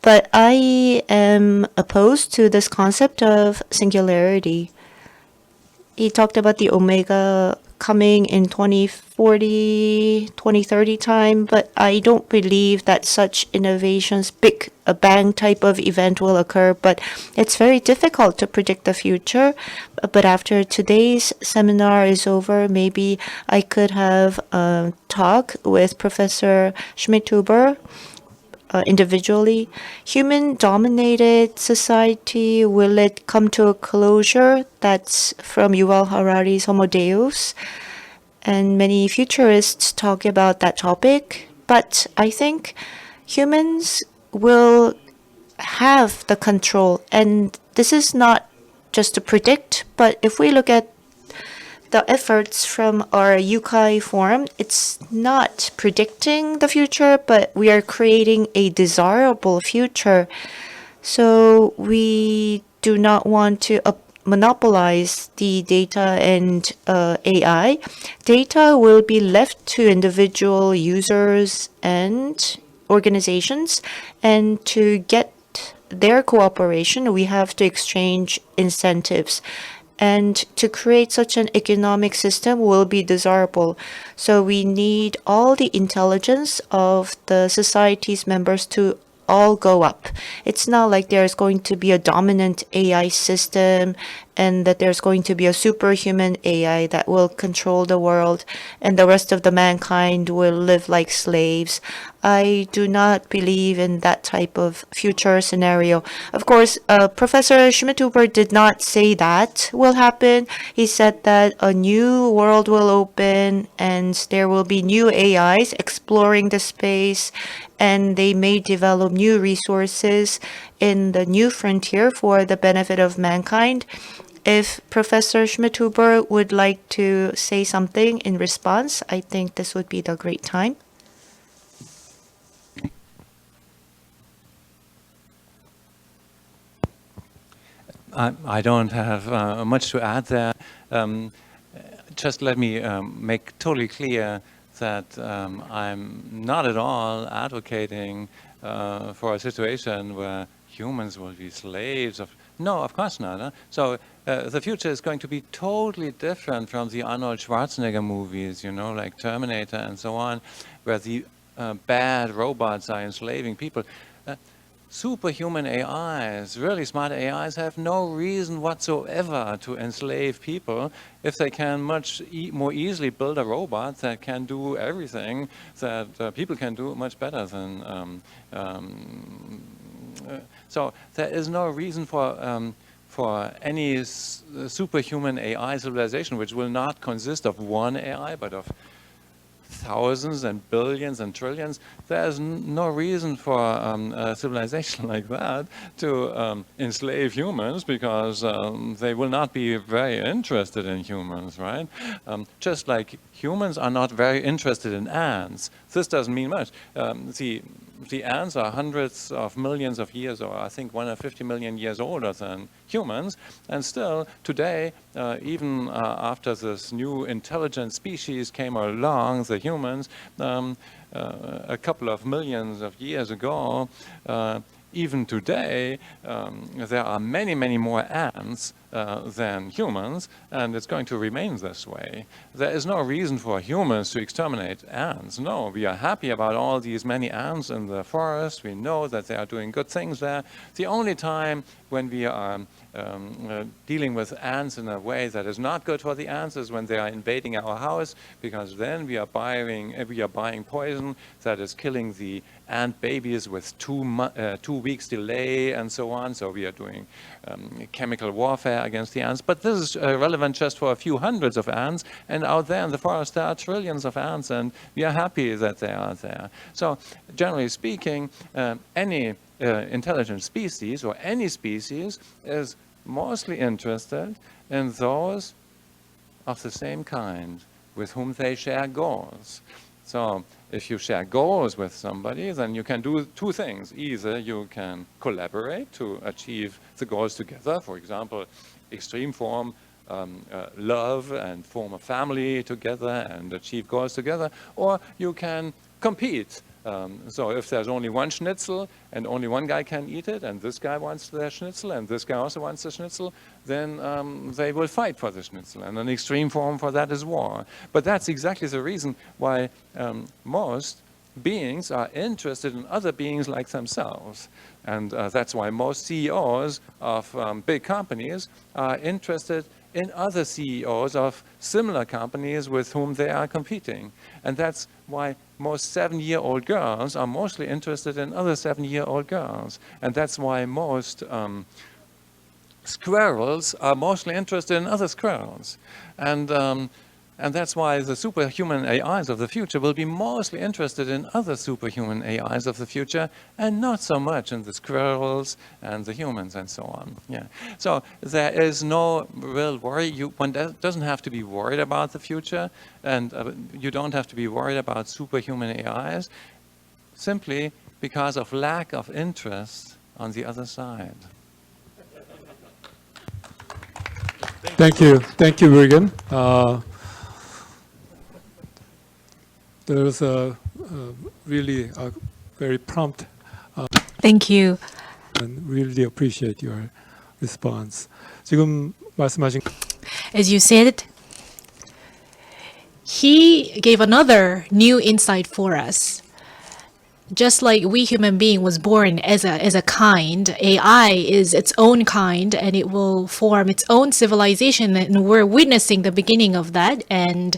But I am opposed to this concept of singularity. He talked about the omega coming in 2040, 2030 time, but I don't believe that such innovations, big a bang type of event will occur, but it's very difficult to predict the future. But after today's seminar is over, maybe I could have a talk with Professor Schmidhuber individually. Human-dominated society, will it come to a closure? That's from Yuval Harari's Homo Deus. And many futurists talk about that topic. But I think humans will have the control. And this is not just to predict, but if we look at the efforts from our UCAI forum, it's not predicting the future, but we are creating a desirable future. So we do not want to monopolize the data and AI. Data will be left to individual users and organizations, and to get their cooperation, we have to exchange incentives. And to create such an economic system will be desirable. So we need all the intelligence of the society's members to all go up. It's not like there's going to be a dominant AI system and that there's going to be a superhuman AI that will control the world and the rest of the mankind will live like slaves. I do not believe in that type of future scenario. Of course, Professor Schmidhuber did not say that will happen. He said that a new world will open and there will be new AIs exploring the space, and they may develop new resources in the new frontier for the benefit of mankind. If Professor Schmidhuber would like to say something in response, I think this would be the great time. I don't have much to add there. Just let me make totally clear that I'm not at all advocating for a situation where humans will be slaves of. No, of course not. Huh? So the future is going to be totally different from the Arnold Schwarzenegger movies, you know, like Terminator and so on, where the bad robots are enslaving people. Superhuman AIs, really smart AIs, have no reason whatsoever to enslave people if they can much more easily build a robot that can do everything that people can do much better than. So there is no reason for any superhuman AI civilization, which will not consist of one AI, but of thousands and billions and trillions. There's no reason for a civilization like that to enslave humans, because they will not be very interested in humans, right? Just like humans are not very interested in ants. This doesn't mean much. the ants are hundreds of millions of years, or I think 150 million years older than humans, and still today, even after this new intelligent species came along, the humans, a couple of millions of years ago, even today, there are many, many more ants than humans, and it's going to remain this way. There is no reason for humans to exterminate ants. No, we are happy about all these many ants in the forest. We know that they are doing good things there. The only time when we are dealing with ants in a way that is not good for the ants is when they are invading our house, because then we are buying poison that is killing the ant babies with 2 weeks delay and so on. So we are doing chemical warfare against the ants. But this is relevant just for a few hundreds of ants, and out there in the forest there are trillions of ants, and we are happy that they are there. So generally speaking, any intelligent species or any species is mostly interested in those of the same kind with whom they share goals. So if you share goals with somebody, then you can do two things. Either you can collaborate to achieve the goals together, for example, extreme form love and form a family together and achieve goals together, or you can compete. So if there's only one schnitzel and only one guy can eat it, and this guy wants their schnitzel and this guy also wants the schnitzel, then they will fight for the schnitzel. And an extreme form for that is war. But that's exactly the reason why most beings are interested in other beings like themselves. And that's why most CEOs of big companies are interested in other CEOs of similar companies with whom they are competing. And that's why most 7-year-old girls are mostly interested in other 7-year-old girls. And that's why most squirrels are mostly interested in other squirrels. And that's why the superhuman AIs of the future will be mostly interested in other superhuman AIs of the future, and not so much in the squirrels and the humans and so on. Yeah. So there is no real worry. One doesn't have to be worried about the future, and you don't have to be worried about superhuman AIs, simply because of lack of interest on the other side. Thank you. Thank you, Regan. There's really a very prompt Thank you. and really appreciate your response. 지금 말씀하신 As you said, he gave another new insight for us. Just like we human being was born as a kind, AI is its own kind, and it will form its own civilization, and we're witnessing the beginning of that. And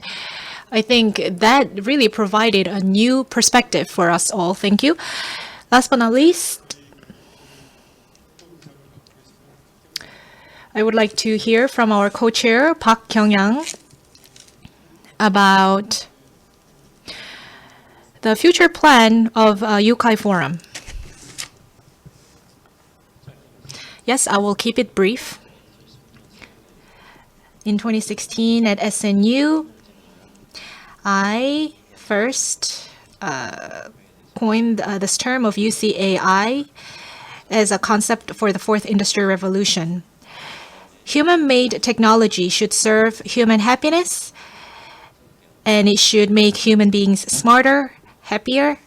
I think that really provided a new perspective for us all. Thank you. Last but not least, I would like to hear from our co-chair, Park Kyung-yang, about the future plan of UKI Forum. Yes, I will keep it brief. In 2016 at SNU, I first coined this term of UCAI as a concept for the fourth industrial revolution. Human-made technology should serve human happiness, and it should make human beings smarter, happier,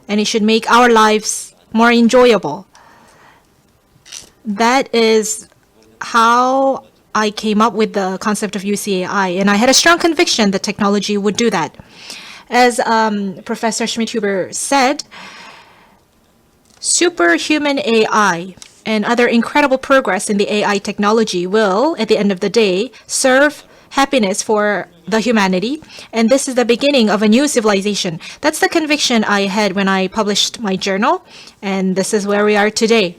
and it should make our lives more enjoyable. That is how I came up with the concept of UCAI, and I had a strong conviction that technology would do that. As Professor Schmidhuber said, superhuman AI and other incredible progress in the AI technology will, at the end of the day, serve happiness for the humanity, and this is the beginning of a new civilization. That's the conviction I had when I published my journal, and this is where we are today.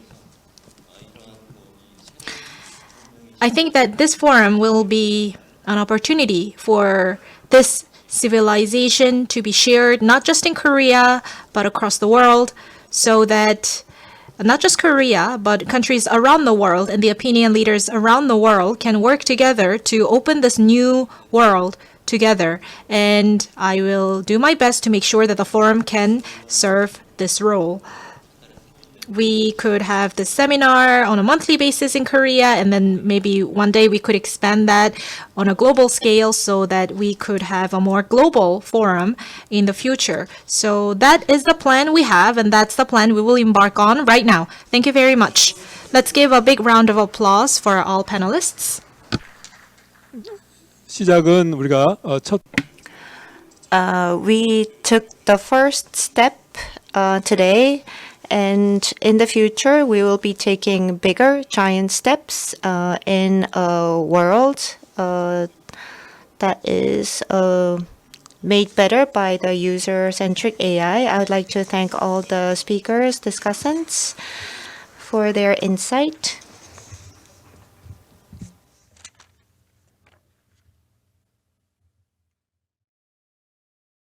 I think that this forum will be an opportunity for this civilization to be shared not just in Korea, but across the world, so that not just Korea, but countries around the world and the opinion leaders around the world can work together to open this new world together. And I will do my best to make sure that the forum can serve this role. We could have the seminar on a monthly basis in Korea, and then maybe one day we could expand that on a global scale so that we could have a more global forum in the future. So that is the plan we have, and that's the plan we will embark on right now. Thank you very much. Let's give a big round of applause for all panelists. 시작은 우리가 첫 We took the first step today, and in the future, we will be taking bigger, giant steps in a world that is made better by the user-centric AI. I would like to thank all the speakers, discussants, for their insight.